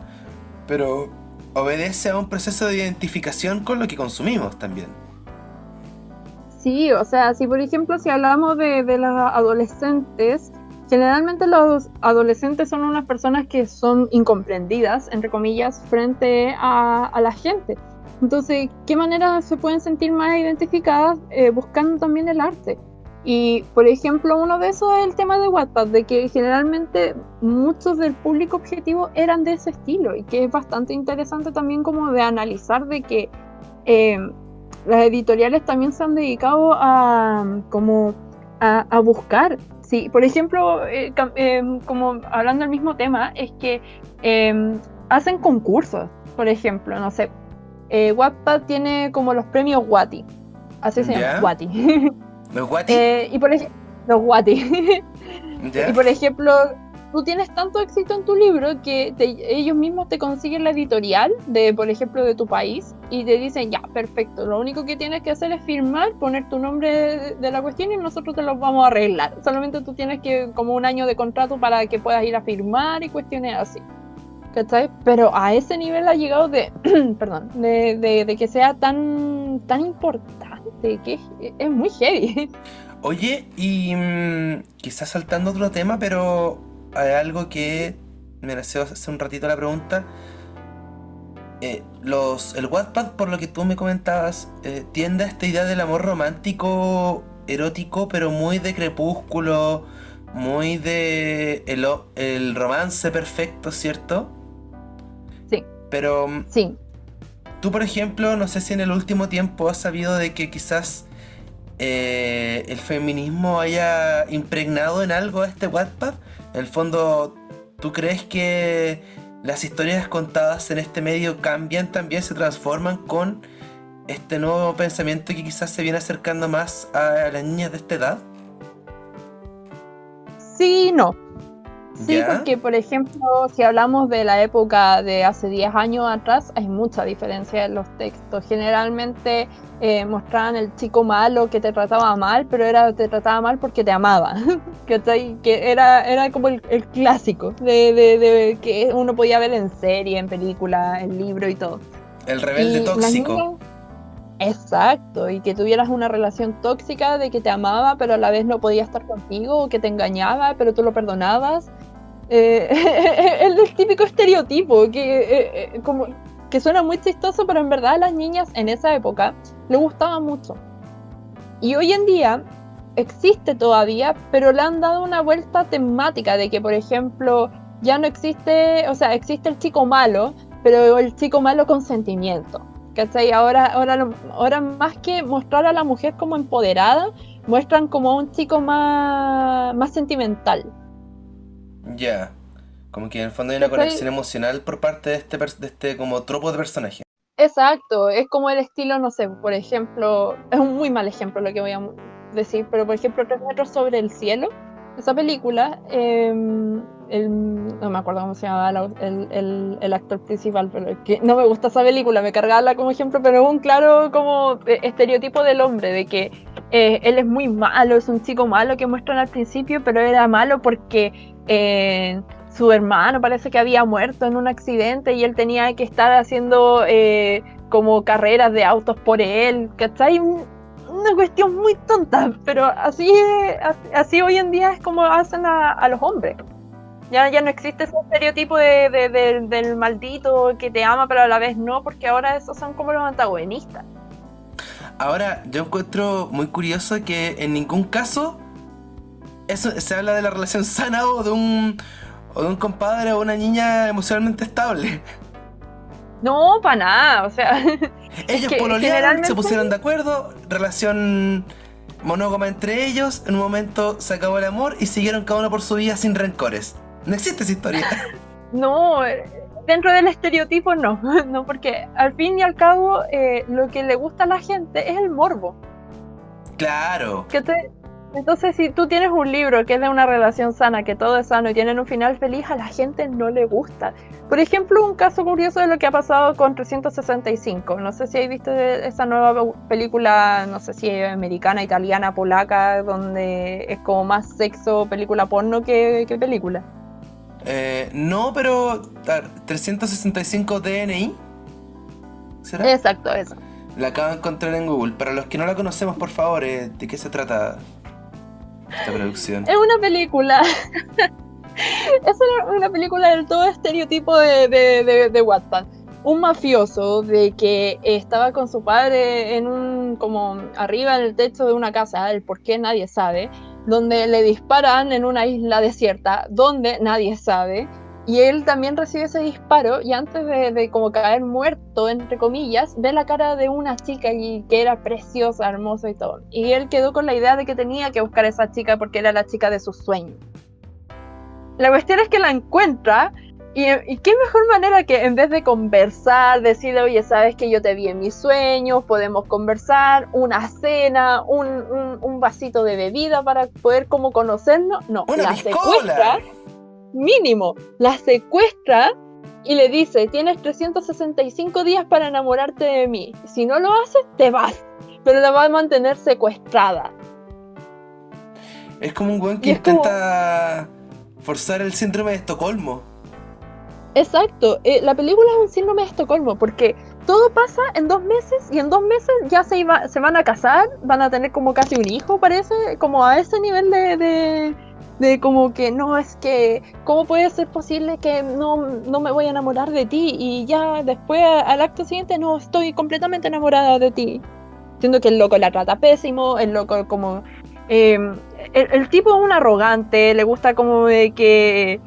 pero obedece a un proceso de identificación con lo que consumimos también. sí, o sea, si por ejemplo si hablamos de las adolescentes, generalmente los adolescentes son unas personas que son incomprendidas, entre comillas, frente a la gente. Entonces, ¿qué manera se pueden sentir más identificadas? Buscando también el arte. Y, por ejemplo, uno de esos es el tema de Wattpad, de que generalmente muchos del público objetivo eran de ese estilo, y que es bastante interesante también como de analizar de que eh, las editoriales también se han dedicado a buscar. Sí, por ejemplo, como hablando del mismo tema, es que hacen concursos, por ejemplo, no sé, Wattpad tiene como los premios Watty, así se llama, ¿Ya? Watty. ¿Los Guati? Y por ejemplo, los Watty. ¿Ya? Y por ejemplo, tú tienes tanto éxito en tu libro que ellos mismos te consiguen la editorial de, por ejemplo, de tu país, y te dicen, ya, perfecto, lo único que tienes que hacer es firmar, poner tu nombre de la cuestión y nosotros te lo vamos a arreglar. Solamente tú tienes que como un año de contrato para que puedas ir a firmar y cuestiones así. ¿Cachai? Pero a ese nivel ha llegado perdón, de que sea tan importante, que es muy heavy. Oye, y quizás saltando otro tema, pero hay algo que me nació hace un ratito la pregunta. El Wattpad, por lo que tú me comentabas, tiende a esta idea del amor romántico, erótico, pero muy de Crepúsculo, muy de el romance perfecto, ¿cierto? Sí, Pero sí. tú, por ejemplo, no sé si en el último tiempo has sabido de que quizás el feminismo haya impregnado en algo a este Wattpad. En el fondo, ¿tú crees que las historias contadas en este medio cambian también, se transforman con este nuevo pensamiento que quizás se viene acercando más a las niñas de esta edad? Sí, no. Sí, ¿Ya? porque por ejemplo, si hablamos de la época de hace 10 años atrás, hay mucha diferencia en los textos. Generalmente mostraban el chico malo que te trataba mal, pero te trataba mal porque te amaba. ¿Cachai? Que era como el clásico de que uno podía ver en serie, en película, en libro y todo. El rebelde Y las tóxico. niñas, exacto, y que tuvieras una relación tóxica de que te amaba, pero a la vez no podía estar contigo, o que te engañaba, pero tú lo perdonabas. El típico estereotipo como, que suena muy chistoso, pero en verdad a las niñas en esa época le gustaba mucho. Y hoy en día existe todavía, pero le han dado una vuelta temática de que, por ejemplo, ya no existe, o sea, existe el chico malo, pero el chico malo con sentimiento. ¿Cachai? Ahora más que mostrar a la mujer como empoderada, muestran como a un chico más sentimental. Ya. Como que en el fondo hay una ¿Cachai? conexión emocional por parte de de este como tropo de personaje. Exacto, es como el estilo, no sé, por ejemplo, es un muy mal ejemplo lo que voy a decir, pero por ejemplo, Tres metros sobre el cielo, esa película, no me acuerdo cómo se llamaba el actor principal, pero es que no me gusta esa película, me cargaba como ejemplo, pero es un claro como estereotipo del hombre, de que él es muy malo, es un chico malo que muestran al principio, pero era malo porque su hermano parece que había muerto en un accidente y él tenía que estar haciendo como carreras de autos por él, ¿cachai? Una cuestión muy tonta, pero así hoy en día es como hacen a los hombres. Ya no existe ese estereotipo del maldito que te ama pero a la vez no, porque ahora esos son como los antagonistas. Ahora, yo encuentro muy curioso que en ningún caso eso se habla de la relación sana o de un compadre o una niña emocionalmente estable. No, para nada, o sea, es Ellos que pololearon, se generalmente pusieron de acuerdo, relación monógama entre ellos, en un momento se acabó el amor y siguieron cada uno por su vida sin rencores. No existe esa historia. no, dentro del estereotipo no, no, porque al fin y al cabo lo que le gusta a la gente es el morbo. Claro. Entonces, si tú tienes un libro que es de una relación sana, que todo es sano y tienen un final feliz, a la gente no le gusta. Por ejemplo, un caso curioso de lo que ha pasado con 365. No sé si habéis visto esa nueva película, no sé si es americana, italiana, polaca, donde es como más sexo, película porno que película. No, pero 365 DNI, ¿será? Exacto, eso. La acabo de encontrar en Google. Para los que no la conocemos, por favor, ¿de qué se trata esta producción? Es una película. Es una película del todo estereotipo de Wattpad. Un mafioso de que estaba con su padre como arriba en el techo de una casa, el por qué nadie sabe, donde le disparan en una isla desierta, donde nadie sabe, y él también recibe ese disparo y antes de como caer muerto, entre comillas, ve la cara de una chica y que era preciosa, hermosa y todo. Y él quedó con la idea de que tenía que buscar a esa chica porque era la chica de sus sueños. La cuestión es que la encuentra y qué mejor manera que en vez de conversar, decirle, oye, sabes que yo te vi en mis sueños, podemos conversar, una cena, un vasito de bebida para poder como conocernos. No, ¡Una la piscola! secuestra, mínimo, la secuestra y le dice, tienes 365 días para enamorarte de mí. Si no lo haces, te vas, pero la va a mantener secuestrada. Es como un weón que Y es como, intenta forzar el síndrome de Estocolmo. exacto, la película es un síndrome de Estocolmo porque todo pasa en 2 meses y en 2 meses ya se van a casar, van a tener como casi un hijo, parece, como a ese nivel de como que no, es que, ¿cómo puede ser posible que no me voy a enamorar de ti? Y ya después, al acto siguiente, no, estoy completamente enamorada de ti. Siendo que el loco la trata pésimo, el loco como... eh, el tipo es un arrogante, le gusta como de que...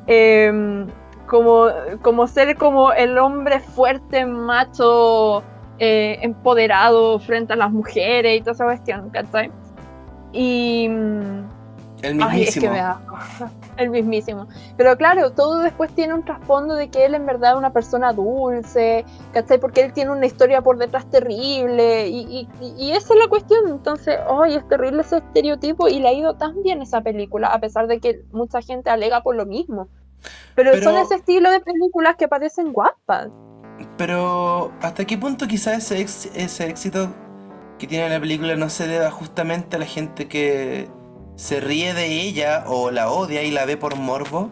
eh, como, como ser como el hombre fuerte, macho, empoderado frente a las mujeres y toda esa cuestión, ¿cachai? Y... El Ay, es que me mismísimo. da el mismísimo. Pero claro, todo después tiene un trasfondo de que él en verdad es una persona dulce, ¿cachai? Porque él tiene una historia por detrás terrible y esa es la cuestión. Entonces, ay, es terrible ese estereotipo y le ha ido tan bien esa película, a pesar de que mucha gente alega por lo mismo. Pero son ese Pero, estilo de películas que parecen guapas. pero, ¿hasta qué punto quizás ese éxito que tiene la película no se deba justamente a la gente que se ríe de ella o la odia y la ve por morbo?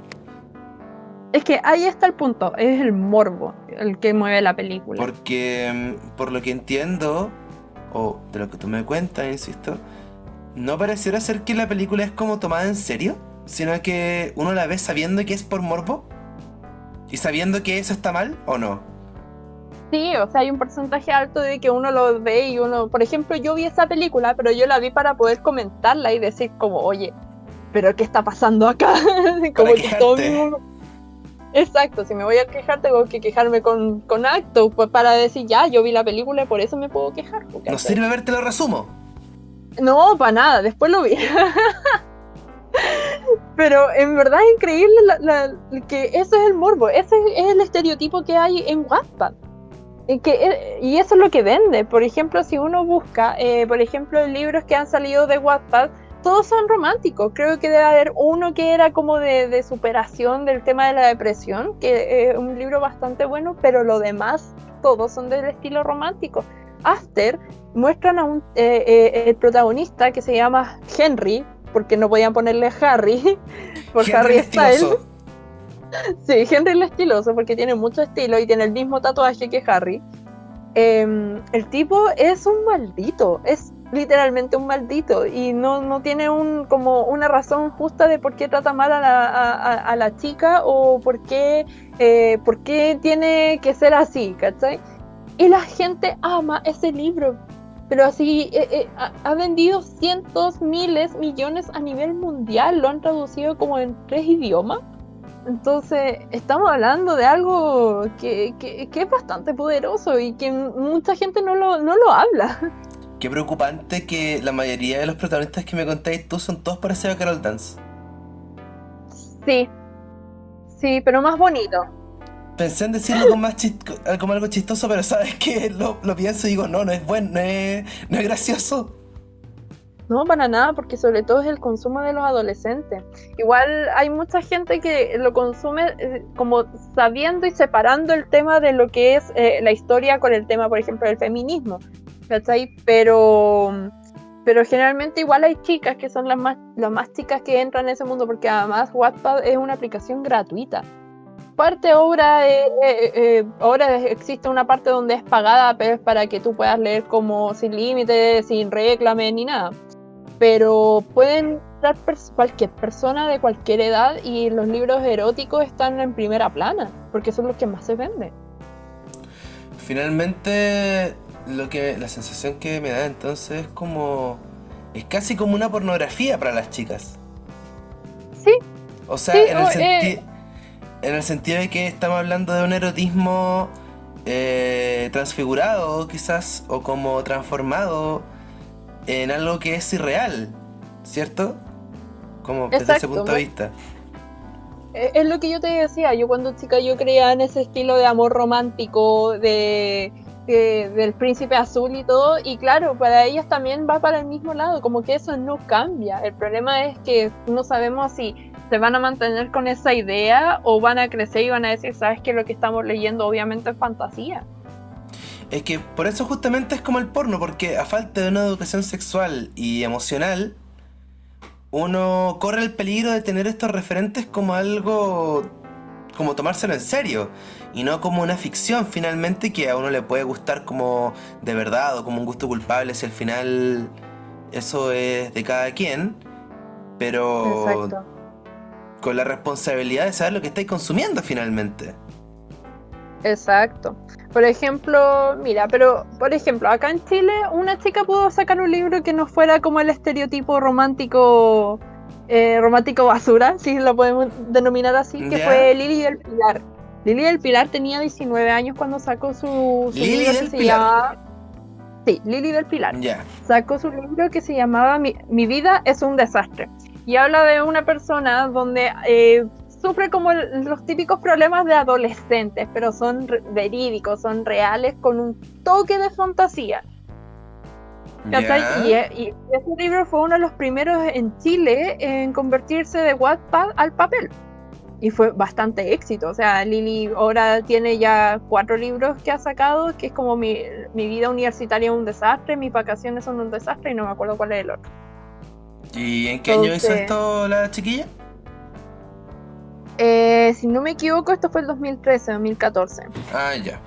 Es que ahí está el punto, es el morbo el que mueve la película. Porque, por lo que entiendo, o de lo que tú me cuentas, insisto, no pareciera ser que la película es como tomada en serio, sino que uno la ve sabiendo que es por morbo y sabiendo que eso está mal o no. Sí, o sea, hay un porcentaje alto de que uno lo ve y uno, por ejemplo, yo vi esa película, pero yo la vi para poder comentarla y decir como, oye, pero ¿qué está pasando acá? Para Como que todo mi quejarte. mundo... Exacto, si me voy a quejar tengo que quejarme con actos, pues para decir, ya, yo vi la película y por eso me puedo quejar, No ¿cachai? sirve verte lo resumo. No, para nada, después lo vi. Pero en verdad es increíble que ese es el morbo, ese es el estereotipo que hay en Wattpad. Y eso es lo que vende. Por ejemplo, si uno busca, por ejemplo, libros que han salido de Wattpad, todos son románticos. Creo que debe haber uno que era como de superación del tema de la depresión, que es un libro bastante bueno, pero lo demás, todos son del estilo romántico. After muestran a el protagonista que se llama Henry, porque no podían ponerle Harry, por Henry el Harry Styles. estiloso. Sí, Henry el estiloso, porque tiene mucho estilo y tiene el mismo tatuaje que Harry. El tipo es un maldito, es literalmente un maldito y no tiene como una razón justa de por qué trata mal a la chica o por qué tiene que ser así, ¿cachai? Y la gente ama ese libro, pero así ha vendido cientos, miles, millones a nivel mundial, lo han traducido como en 3 idiomas. Entonces, estamos hablando de algo que es bastante poderoso y que mucha gente no lo habla. Qué preocupante que la mayoría de los protagonistas que me contáis tú son todos parecidos a Carol Dance. Sí, sí, pero más bonito. Pensé en decirlo con como algo chistoso, pero sabes que lo pienso y digo, no, no es bueno, no es gracioso. No, para nada, porque sobre todo es el consumo de los adolescentes. Igual hay mucha gente que lo consume como sabiendo y separando el tema de lo que es la historia con el tema, por ejemplo, del feminismo, ¿cachai? Pero generalmente igual hay chicas que son las más chicas que entran en ese mundo, porque además Wattpad es una aplicación gratuita. Parte ahora existe una parte donde es pagada, pero es para que tú puedas leer como sin límites, sin reclame ni nada. Pero pueden entrar cualquier persona de cualquier edad y los libros eróticos están en primera plana, porque son los que más se venden. Finalmente, la sensación que me da entonces es casi como una pornografía para las chicas. Sí, O sí, sea, en el sentido de que estamos hablando de un erotismo transfigurado, quizás, o como transformado en algo que es irreal, ¿cierto? Como desde ese exacto. punto de vista. Es lo que yo te decía, yo cuando chica yo creía en ese estilo de amor romántico, del príncipe azul y todo, y claro, para ellas también va para el mismo lado, como que eso no cambia. El problema es que no sabemos si se van a mantener con esa idea o van a crecer y van a decir, sabes que lo que estamos leyendo obviamente es fantasía. Es que por eso justamente es como el porno, porque a falta de una educación sexual y emocional, uno corre el peligro de tener estos referentes como algo, como tomárselo en serio, y no como una ficción finalmente que a uno le puede gustar como de verdad o como un gusto culpable si al final eso es de cada quien. pero Exacto. con la responsabilidad de saber lo que estáis consumiendo finalmente. Exacto. Por ejemplo, mira, pero por ejemplo, acá en Chile una chica pudo sacar un libro que no fuera como el estereotipo romántico, romántico basura, si lo podemos denominar así, que ¿Ya? fue Lili del Pilar. Lili del Pilar tenía 19 años cuando sacó su Lili libro que del se Pilar. llamaba... Sí, Lili del Pilar. Ya. Sacó su libro que se llamaba Mi vida es un desastre. Y habla de una persona donde sufre como los típicos problemas de adolescentes, pero son verídicos, son reales, con un toque de fantasía. ¿Cachai? Ya. Y ese libro fue uno de los primeros en Chile en convertirse de Wattpad al papel. Y fue bastante éxito. O sea, Lili ahora tiene ya 4 libros que ha sacado, que es como mi vida universitaria es un desastre, mis vacaciones son un desastre y no me acuerdo cuál es el otro. ¿Y en qué año hizo Entonces, esto la chiquilla? si no me equivoco, esto fue el 2013, 2014. Ah, ya.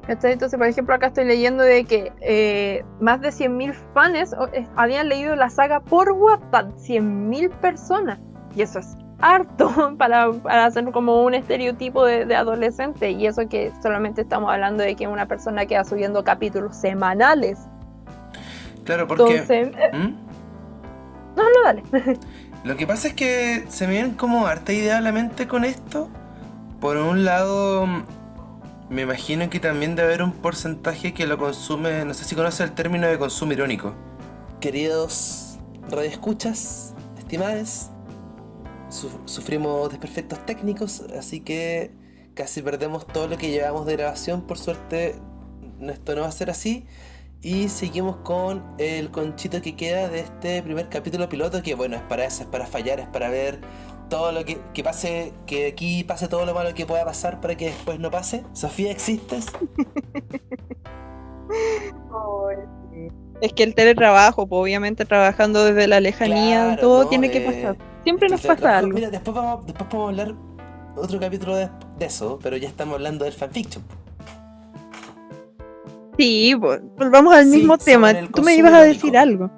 ¿Cachai? Entonces, por ejemplo, acá estoy leyendo de que más de 100.000 fans habían leído la saga por Wattpad, 100.000 personas. Y eso es harto para hacer como un estereotipo de adolescente. Y eso que solamente estamos hablando de que una persona queda subiendo capítulos semanales. Claro, porque... Entonces, ¿Mm? no, dale. Lo que pasa es que se me vienen como harta idea a la mente con esto. Por un lado, me imagino que también debe haber un porcentaje que lo consume, no sé si conoce el término de consumo irónico. Queridos radioescuchas, estimados, sufrimos desperfectos técnicos, así que casi perdemos todo lo que llevamos de grabación. Por suerte, esto no va a ser así. Y seguimos con el conchito que queda de este primer capítulo piloto, que bueno, es para eso, es para fallar, es para ver todo lo que pase, que aquí pase todo lo malo que pueda pasar para que después no pase. Sofía, ¿existes? Es que el teletrabajo, pues, obviamente trabajando desde la lejanía, Claro, todo no, tiene que pasar. es Siempre que el nos pasa teletrabajo... algo. Mira, después podemos hablar otro capítulo de eso, pero ya estamos hablando del fanfiction. Sí, pues, volvamos al Sí, mismo tema. sobre el Tú me consumo ibas a irónico. decir algo.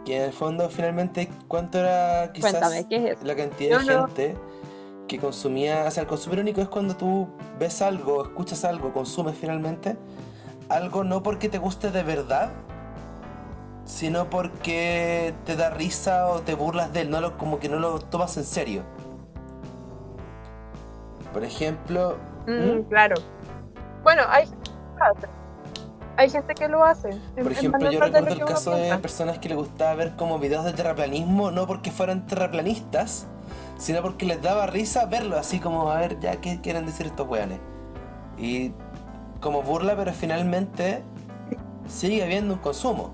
Que en el fondo, finalmente, ¿cuánto era Cuéntame, quizás ¿qué es eso? la cantidad Yo de no. gente que consumía? O sea, el consumo irónico es cuando tú ves algo, escuchas algo, consumes finalmente algo no porque te guste de verdad, sino porque te da risa o te burlas de él, como que no lo tomas en serio. Por ejemplo... Claro. Bueno, hay gente que lo hace. Por Es más ejemplo, yo normal de lo recuerdo que el uno caso de piensa. personas que les gustaba ver como videos de terraplanismo, no porque fueran terraplanistas, sino porque les daba risa verlo, así como, a ver, ya, ¿qué quieren decir estos weones? Y como burla, pero finalmente sigue habiendo un consumo.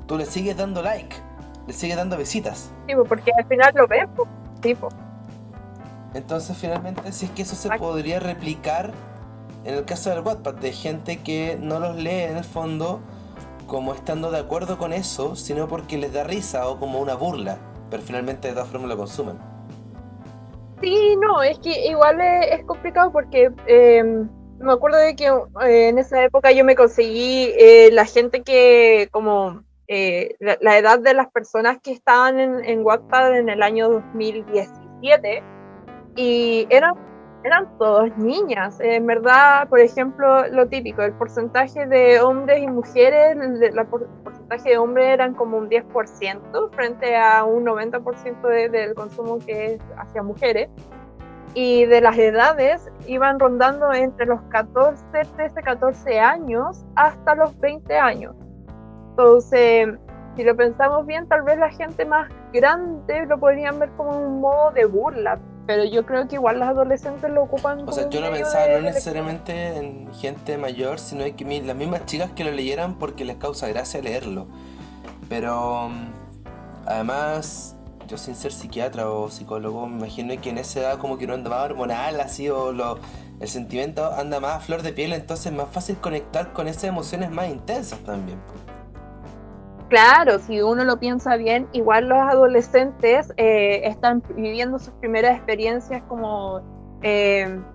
Tú le sigues dando like, le sigues dando visitas. Sí, pues, porque al final lo ven, pues. Sí, pues. Entonces, finalmente, si es que eso se Exacto. podría replicar en el caso del Wattpad, de gente que no los lee en el fondo como estando de acuerdo con eso, sino porque les da risa o como una burla, pero finalmente de todas formas lo consumen. Sí, no, es que igual es complicado porque me acuerdo de que en esa época yo me conseguí la gente que, como la edad de las personas que estaban en Wattpad en el año 2017 y eran todos niñas. En verdad, por ejemplo, lo típico, el porcentaje de hombres y mujeres, el porcentaje de hombres eran como un 10% frente a un 90% del consumo que es hacia mujeres. Y de las edades iban rondando entre los 14, 13, 14 años hasta los 20 años. Entonces, si lo pensamos bien, tal vez la gente más grande lo podrían ver como un modo de burla, pero yo creo que igual los adolescentes lo ocupan O como sea, un yo lo medio pensaba no de lectura. necesariamente en gente mayor, sino que las mismas chicas que lo leyeran porque les causa gracia leerlo. Pero además, yo sin ser psiquiatra o psicólogo, me imagino que en esa edad como que uno anda más hormonal, así, el sentimiento anda más a flor de piel, entonces es más fácil conectar con esas emociones más intensas también. Claro, si uno lo piensa bien, igual los adolescentes están viviendo sus primeras experiencias como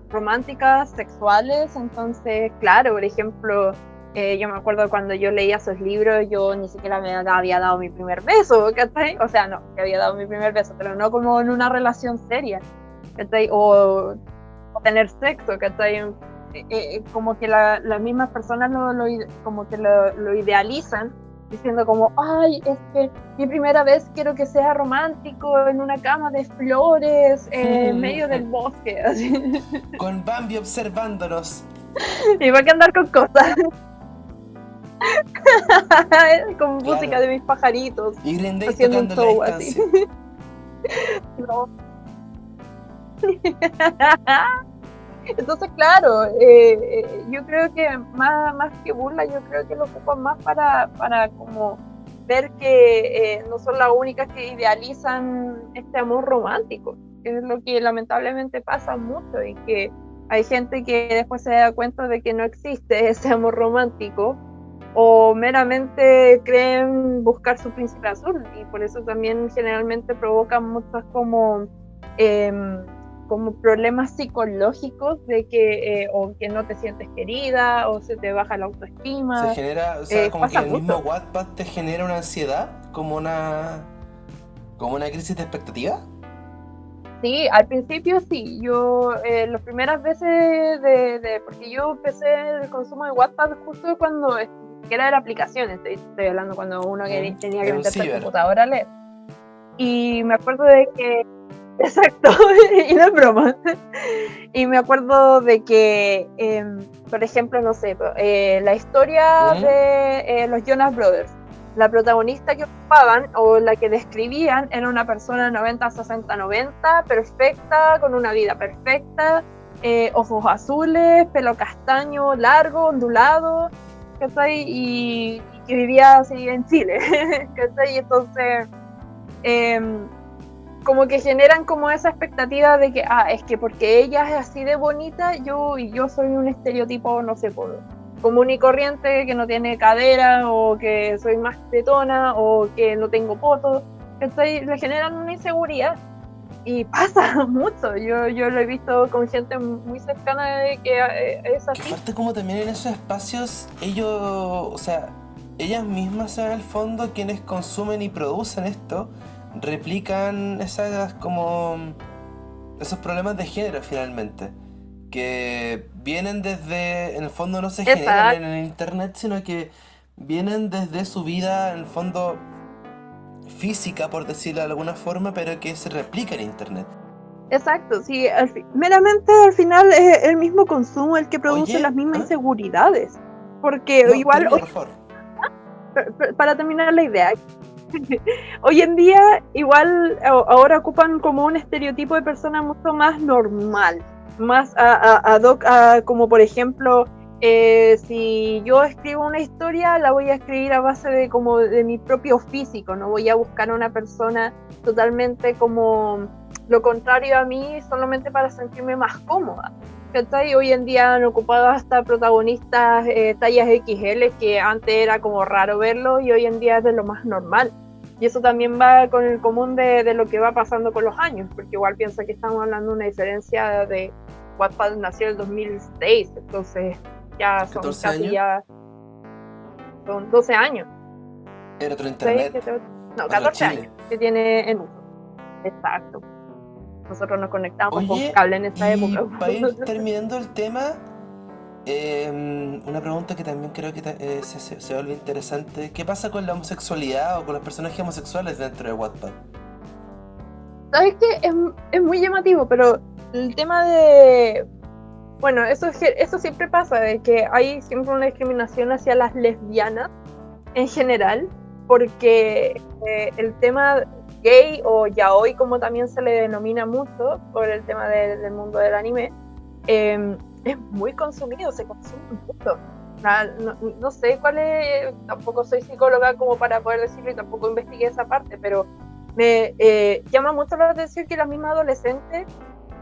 románticas, sexuales, entonces, claro, por ejemplo, Yo me acuerdo cuando yo leía esos libros, yo ni siquiera me había dado mi primer beso, ¿cachai? O sea, no, me había dado mi primer beso, pero no como en una relación seria, ¿cachai? O tener sexo, ¿cachai? Como que las mismas personas como que lo idealizan, diciendo como, ay, es que mi primera vez quiero que sea romántico, en una cama de flores, en medio del bosque, así. Con Bambi observándonos. Y va a andar con cosas. Con Claro. música de mis pajaritos. Y Green Day haciendo un tocando en show la así. distancia. No. Entonces, claro, yo creo que más que burla, yo creo que lo ocupan más para como ver que no son las únicas que idealizan este amor romántico, que es lo que lamentablemente pasa mucho, y que hay gente que después se da cuenta de que no existe ese amor romántico, o meramente creen buscar su príncipe azul, y por eso también generalmente provocan muchas como problemas psicológicos de que o que no te sientes querida, o se te baja la autoestima. Se genera, o sea, como que Pasa el mismo mucho. Wattpad te genera una ansiedad, como una crisis de expectativa. Sí, al principio sí, yo las primeras veces porque yo empecé el consumo de Wattpad justo cuando que era de aplicaciones, estoy hablando cuando uno tenía que Era un meterse al ciber. computador a leer. Y me acuerdo de que, exacto, y no es broma. Y me acuerdo de que, por ejemplo, no sé, la historia de los Jonas Brothers, la protagonista que ocupaban o la que describían era una persona 90-60-90, perfecta, con una vida perfecta, ojos azules, pelo castaño, largo, ondulado, ¿cachai? Y que vivía así en Chile, ¿cachai? Y entonces como que generan como esa expectativa de que, es que porque ella es así de bonita, yo soy un estereotipo, no sé, común y corriente, que no tiene cadera, o que soy más tetona, o que no tengo poto, le generan una inseguridad. Y pasa mucho, yo lo he visto con gente muy cercana de que es así. Que aparte como también en esos espacios ellos, o sea, ellas mismas en el fondo quienes consumen y producen esto, replican esos problemas de género finalmente, que vienen desde, en el fondo no se generan en el internet, sino que vienen desde su vida, en el fondo física, por decirlo de alguna forma, pero que se replica en internet. Exacto, sí, meramente al final es el mismo consumo el que produce las mismas inseguridades. Porque no, igual, termina, por favor. Para terminar la idea, hoy en día igual ahora ocupan como un estereotipo de persona mucho más normal, más ad hoc, como por ejemplo, si yo escribo una historia, la voy a escribir a base de mi propio físico, no voy a buscar a una persona totalmente como lo contrario a mí solamente para sentirme más cómoda. ¿Cachai? Hoy en día han ocupado hasta protagonistas tallas XL, que antes era como raro verlo y hoy en día es de lo más normal. Y eso también va con el común de lo que va pasando con los años, porque igual piensa que estamos hablando de una diferencia de Wattpad nació en el 2006, entonces ya son casi ya son 12 años. Era otro internet. No, 14 años que tiene en uso. Exacto. Nosotros nos conectamos con cable en esa época. Para ir terminando el tema, una pregunta que también creo que se vuelve interesante. ¿Qué pasa con la homosexualidad o con los personajes homosexuales dentro de Wattpad? ¿Sabes qué? Es muy llamativo, pero el tema de... Bueno, eso siempre pasa, de que hay siempre una discriminación hacia las lesbianas en general, porque el tema gay o yaoi, como también se le denomina mucho por el tema del mundo del anime, es muy consumido, se consume mucho. No sé cuál es, tampoco soy psicóloga como para poder decirlo y tampoco investigué esa parte, pero me llama mucho la atención que las mismas adolescentes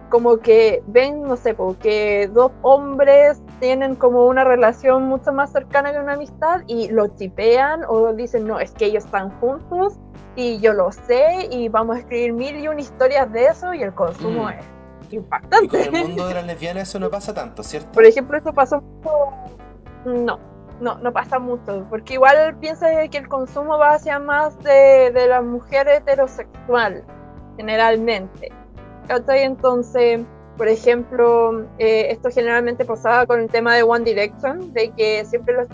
como que ven, no sé, que dos hombres tienen como una relación mucho más cercana que una amistad y lo chipean o dicen, no, es que ellos están juntos y yo lo sé y vamos a escribir 1001 historias de eso, y el consumo es impactante. Y con el mundo de las lesbianas eso no pasa tanto, ¿cierto? Por ejemplo, eso pasó mucho... No, no pasa mucho, porque igual piensa que el consumo va hacia más de la mujer heterosexual, generalmente. ¿Cachai? Entonces, por ejemplo, esto generalmente pasaba con el tema de One Direction, de que siempre los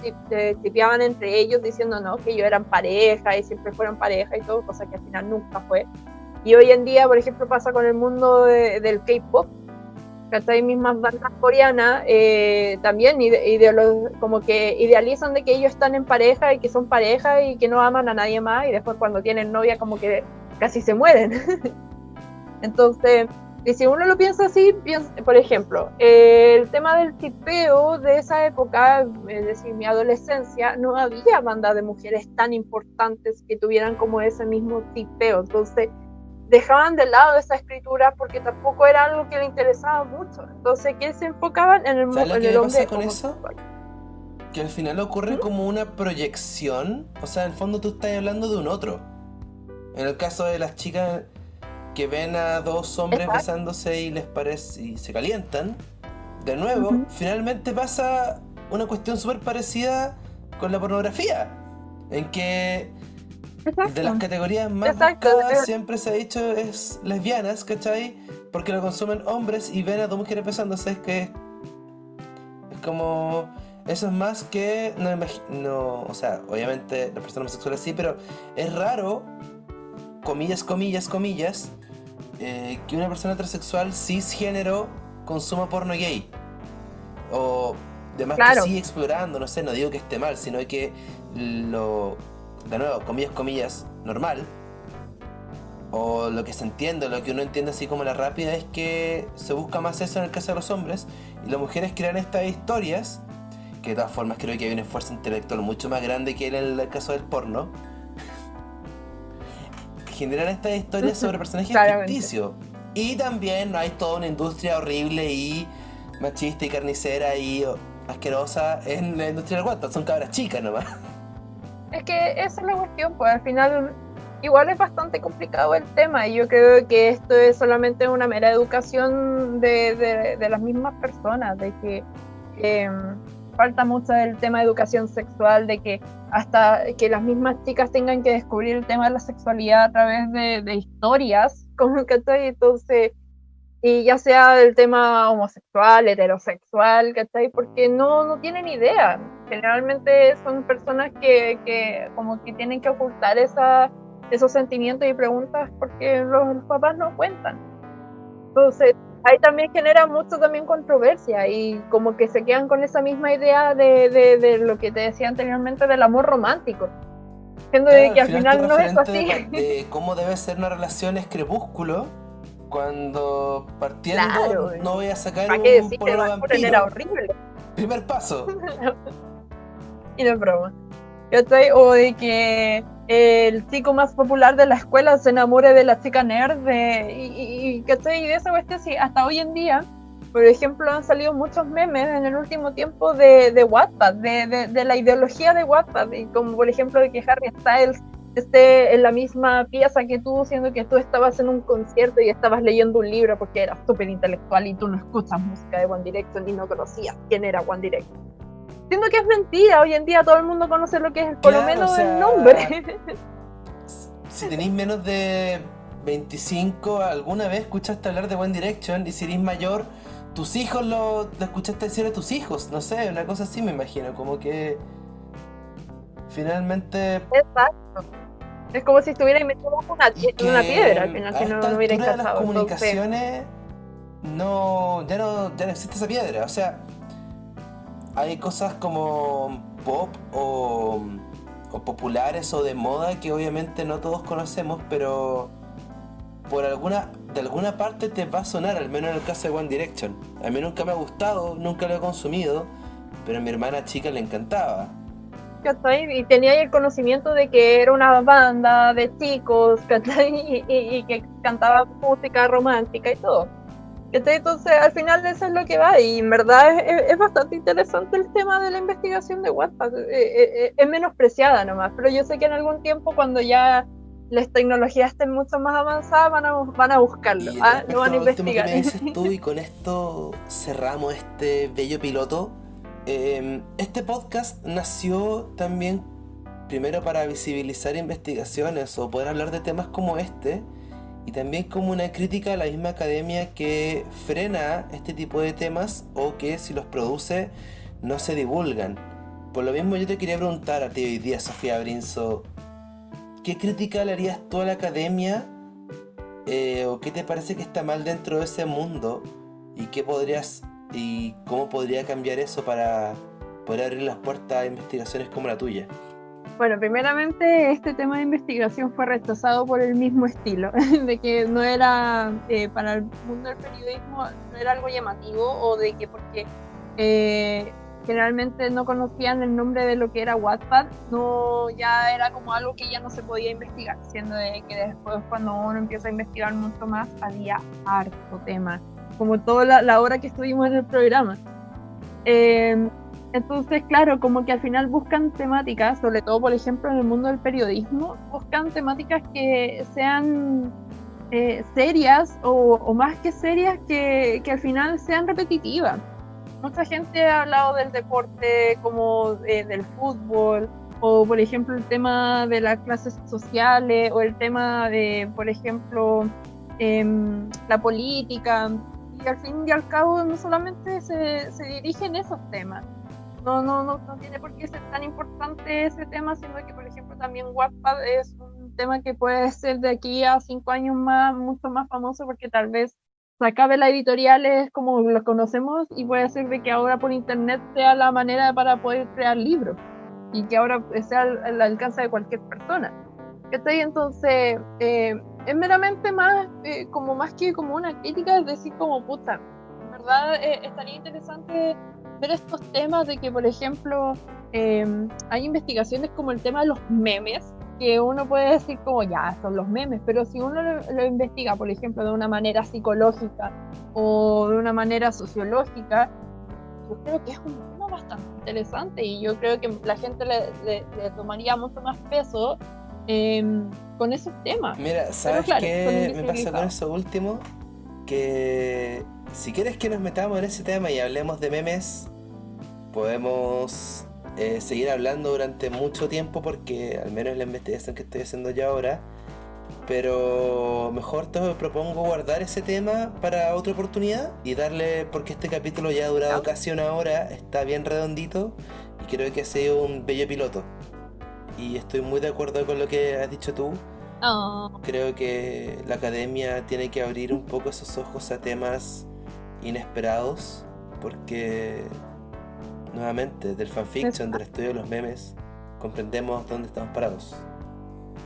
tipeaban entre ellos diciendo no, que ellos eran pareja y siempre fueron pareja y todo, cosa que al final nunca fue. Y hoy en día, por ejemplo, pasa con el mundo del K-pop, ¿cachai? Mismas bandas coreanas también como que idealizan de que ellos están en pareja y que son pareja y que no aman a nadie más, y después cuando tienen novia como que casi se mueren. Entonces, y si uno lo piensa así, por ejemplo, el tema del tipeo de esa época, es decir, mi adolescencia, no había bandas de mujeres tan importantes que tuvieran como ese mismo tipeo. Entonces, dejaban de lado esa escritura porque tampoco era algo que le interesaba mucho. Entonces, ¿qué se enfocaban en ¿Sabes lo en que el me pasa hombre con eso? homosexual? Que al final ocurre ¿Mm? como una proyección. O sea, en el fondo tú estás hablando de un otro. En el caso de las chicas que ven a dos hombres Exacto. besándose y les parece y se calientan, de nuevo, Uh-huh. finalmente pasa una cuestión súper parecida con la pornografía, en que de las Exacto. categorías más Exacto. buscadas siempre se ha dicho es lesbianas, ¿cachai? Porque lo consumen hombres y ven a dos mujeres besándose, es que es como... Eso es más que... No, o sea, obviamente las personas homosexuales sí, pero es raro, comillas, comillas, comillas, que una persona heterosexual cisgénero consuma porno gay. O demás que Claro. sigue explorando, no sé, no digo que esté mal, sino que lo, de nuevo, comillas, comillas, normal. O lo que se entiende, lo que uno entiende así como la rápida es que se busca más eso en el caso de los hombres. Y las mujeres crean estas historias, que de todas formas creo que hay un esfuerzo intelectual mucho más grande que en el caso del porno. Generan estas historias sobre personajes Claramente. ficticios. Y también hay toda una industria horrible y machista y carnicera y asquerosa en la industria del Wattpad. Son cabras chicas nomás. Es que esa es la cuestión, pues al final igual es bastante complicado el tema, y yo creo que esto es solamente una mera educación de las mismas personas, de que eh, falta mucho el tema de educación sexual, de que hasta que las mismas chicas tengan que descubrir el tema de la sexualidad a través de historias, como que entonces, y ya sea el tema homosexual, heterosexual, ¿cachai? Porque no tienen idea. Generalmente son personas que como que tienen que ocultar esos sentimientos y preguntas porque los papás no cuentan. Entonces, ahí también genera mucho también controversia, y como que se quedan con esa misma idea de lo que te decía anteriormente del amor romántico, siendo Claro, de al que al final tu final no es referente así. de cómo debe ser una relación es Crepúsculo. Cuando partiendo Claro, no voy a sacar ¿para qué un decir? El pololo Van era vampiro. horrible. Primer paso. Y no es broma. ¿Cachai? O de que el chico más popular de la escuela se enamore de la chica nerd, ¿cachai? Y de esa cuestión, sí, hasta hoy en día, por ejemplo, han salido muchos memes en el último tiempo de Wattpad, de la ideología de Wattpad, y como por ejemplo de que Harry Styles esté en la misma pieza que tú, siendo que tú estabas en un concierto y estabas leyendo un libro porque eras súper intelectual y tú no escuchas música de One Direction y no conocías quién era One Direction. Siendo que es mentira, hoy en día todo el mundo conoce lo que es, por lo Claro, o menos el sea, nombre. si tenéis menos de 25, alguna vez escuchaste hablar de One Direction, y si eres mayor, tus hijos lo escuchaste decir a tus hijos, no sé, una cosa así me imagino, como que finalmente... Exacto. Es como si estuviera metido Y en una piedra, al que final, a si esta no hubiera altura de las encajado. Entonces, comunicaciones ya no existe esa piedra, o sea, hay cosas como pop o populares o de moda que obviamente no todos conocemos, pero de alguna parte te va a sonar, al menos en el caso de One Direction. A mí nunca me ha gustado, nunca lo he consumido, pero a mi hermana chica le encantaba. ¿cachai? Y tenía el conocimiento de que era una banda de chicos, ¿cachai? Y que cantaba música romántica y todo. ¿Cachai? Entonces, al final eso es lo que va, y en verdad es bastante interesante el tema de la investigación de WhatsApp. Es menospreciada nomás, pero yo sé que en algún tiempo, cuando ya las tecnologías estén mucho más avanzadas, van a buscarlo, Y lo respecto van a a lo último que investigar. me dices tú, y con esto cerramos este bello piloto, Este podcast nació también primero para visibilizar investigaciones o poder hablar de temas como este, y también como una crítica a la misma academia que frena este tipo de temas o que si los produce no se divulgan. Por lo mismo yo te quería preguntar a ti hoy día, Sofía Brinzo, ¿qué crítica le harías tú a la academia, o qué te parece que está mal dentro de ese mundo y y cómo podría cambiar eso para poder abrir las puertas a investigaciones como la tuya? Bueno, primeramente este tema de investigación fue rechazado por el mismo estilo, de que no era para el mundo del periodismo, no era algo llamativo, o de que porque generalmente no conocían el nombre de lo que era Wattpad, no, ya era como algo que ya no se podía investigar, siendo de que después cuando uno empieza a investigar mucho más había harto tema, como toda la hora que estuvimos en el programa. Entonces, claro, como que al final buscan temáticas, sobre todo, por ejemplo, en el mundo del periodismo, buscan temáticas que sean serias o más que serias, que al final sean repetitivas. Mucha gente ha hablado del deporte como del fútbol, o por ejemplo el tema de las clases sociales, o el tema de, por ejemplo, la política, y al fin y al cabo no solamente se dirigen esos temas. No tiene por qué ser tan importante ese tema, sino que, por ejemplo, también Wattpad es un tema que puede ser de aquí a 5 años más, mucho más famoso, porque tal vez se acabe la editoriales como lo conocemos, y puede ser de que ahora por internet sea la manera para poder crear libros, y que ahora sea al alcance de cualquier persona. ¿Cachai? Entonces, es meramente más, como más que como una crítica, es decir, como puta, en verdad estaría interesante ver estos temas de que, por ejemplo, hay investigaciones como el tema de los memes, que uno puede decir como ya, son los memes, pero si uno lo investiga, por ejemplo, de una manera psicológica o de una manera sociológica, yo creo que es un tema bastante interesante, y yo creo que la gente le tomaría mucho más peso con esos temas. Mira, Pero ¿sabes claro, son qué me pasa con invisibilizados. eso último? Que si quieres que nos metamos en ese tema y hablemos de memes, podemos seguir hablando durante mucho tiempo, porque al menos la investigación que estoy haciendo yo ahora, pero mejor te propongo guardar ese tema para otra oportunidad y darle, porque este capítulo ya ha durado ¿Ya? casi una hora, está bien redondito y creo que ha sido un bello piloto. Y estoy muy de acuerdo con lo que has dicho tú. Oh, Creo que la academia tiene que abrir un poco esos ojos a temas inesperados, porque nuevamente del fanfiction, del estudio de los memes, comprendemos dónde estamos parados.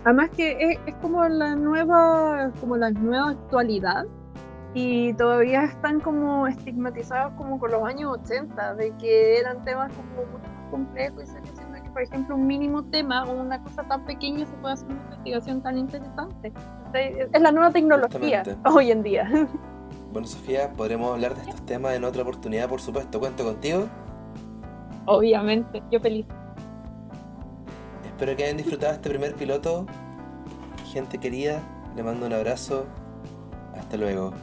además que es como la nueva actualidad, y todavía están como estigmatizados como con los años 80, de que eran temas como muy complejos, y se diciendo que, por ejemplo, un mínimo tema o una cosa tan pequeña se puede hacer una investigación tan interesante. Entonces, es la nueva tecnología Justamente. hoy en día. Bueno, Sofía, podremos hablar de estos temas en otra oportunidad, por supuesto. Cuento contigo. Obviamente, yo feliz. Espero que hayan disfrutado este primer piloto. Gente querida, le mando un abrazo. Hasta luego.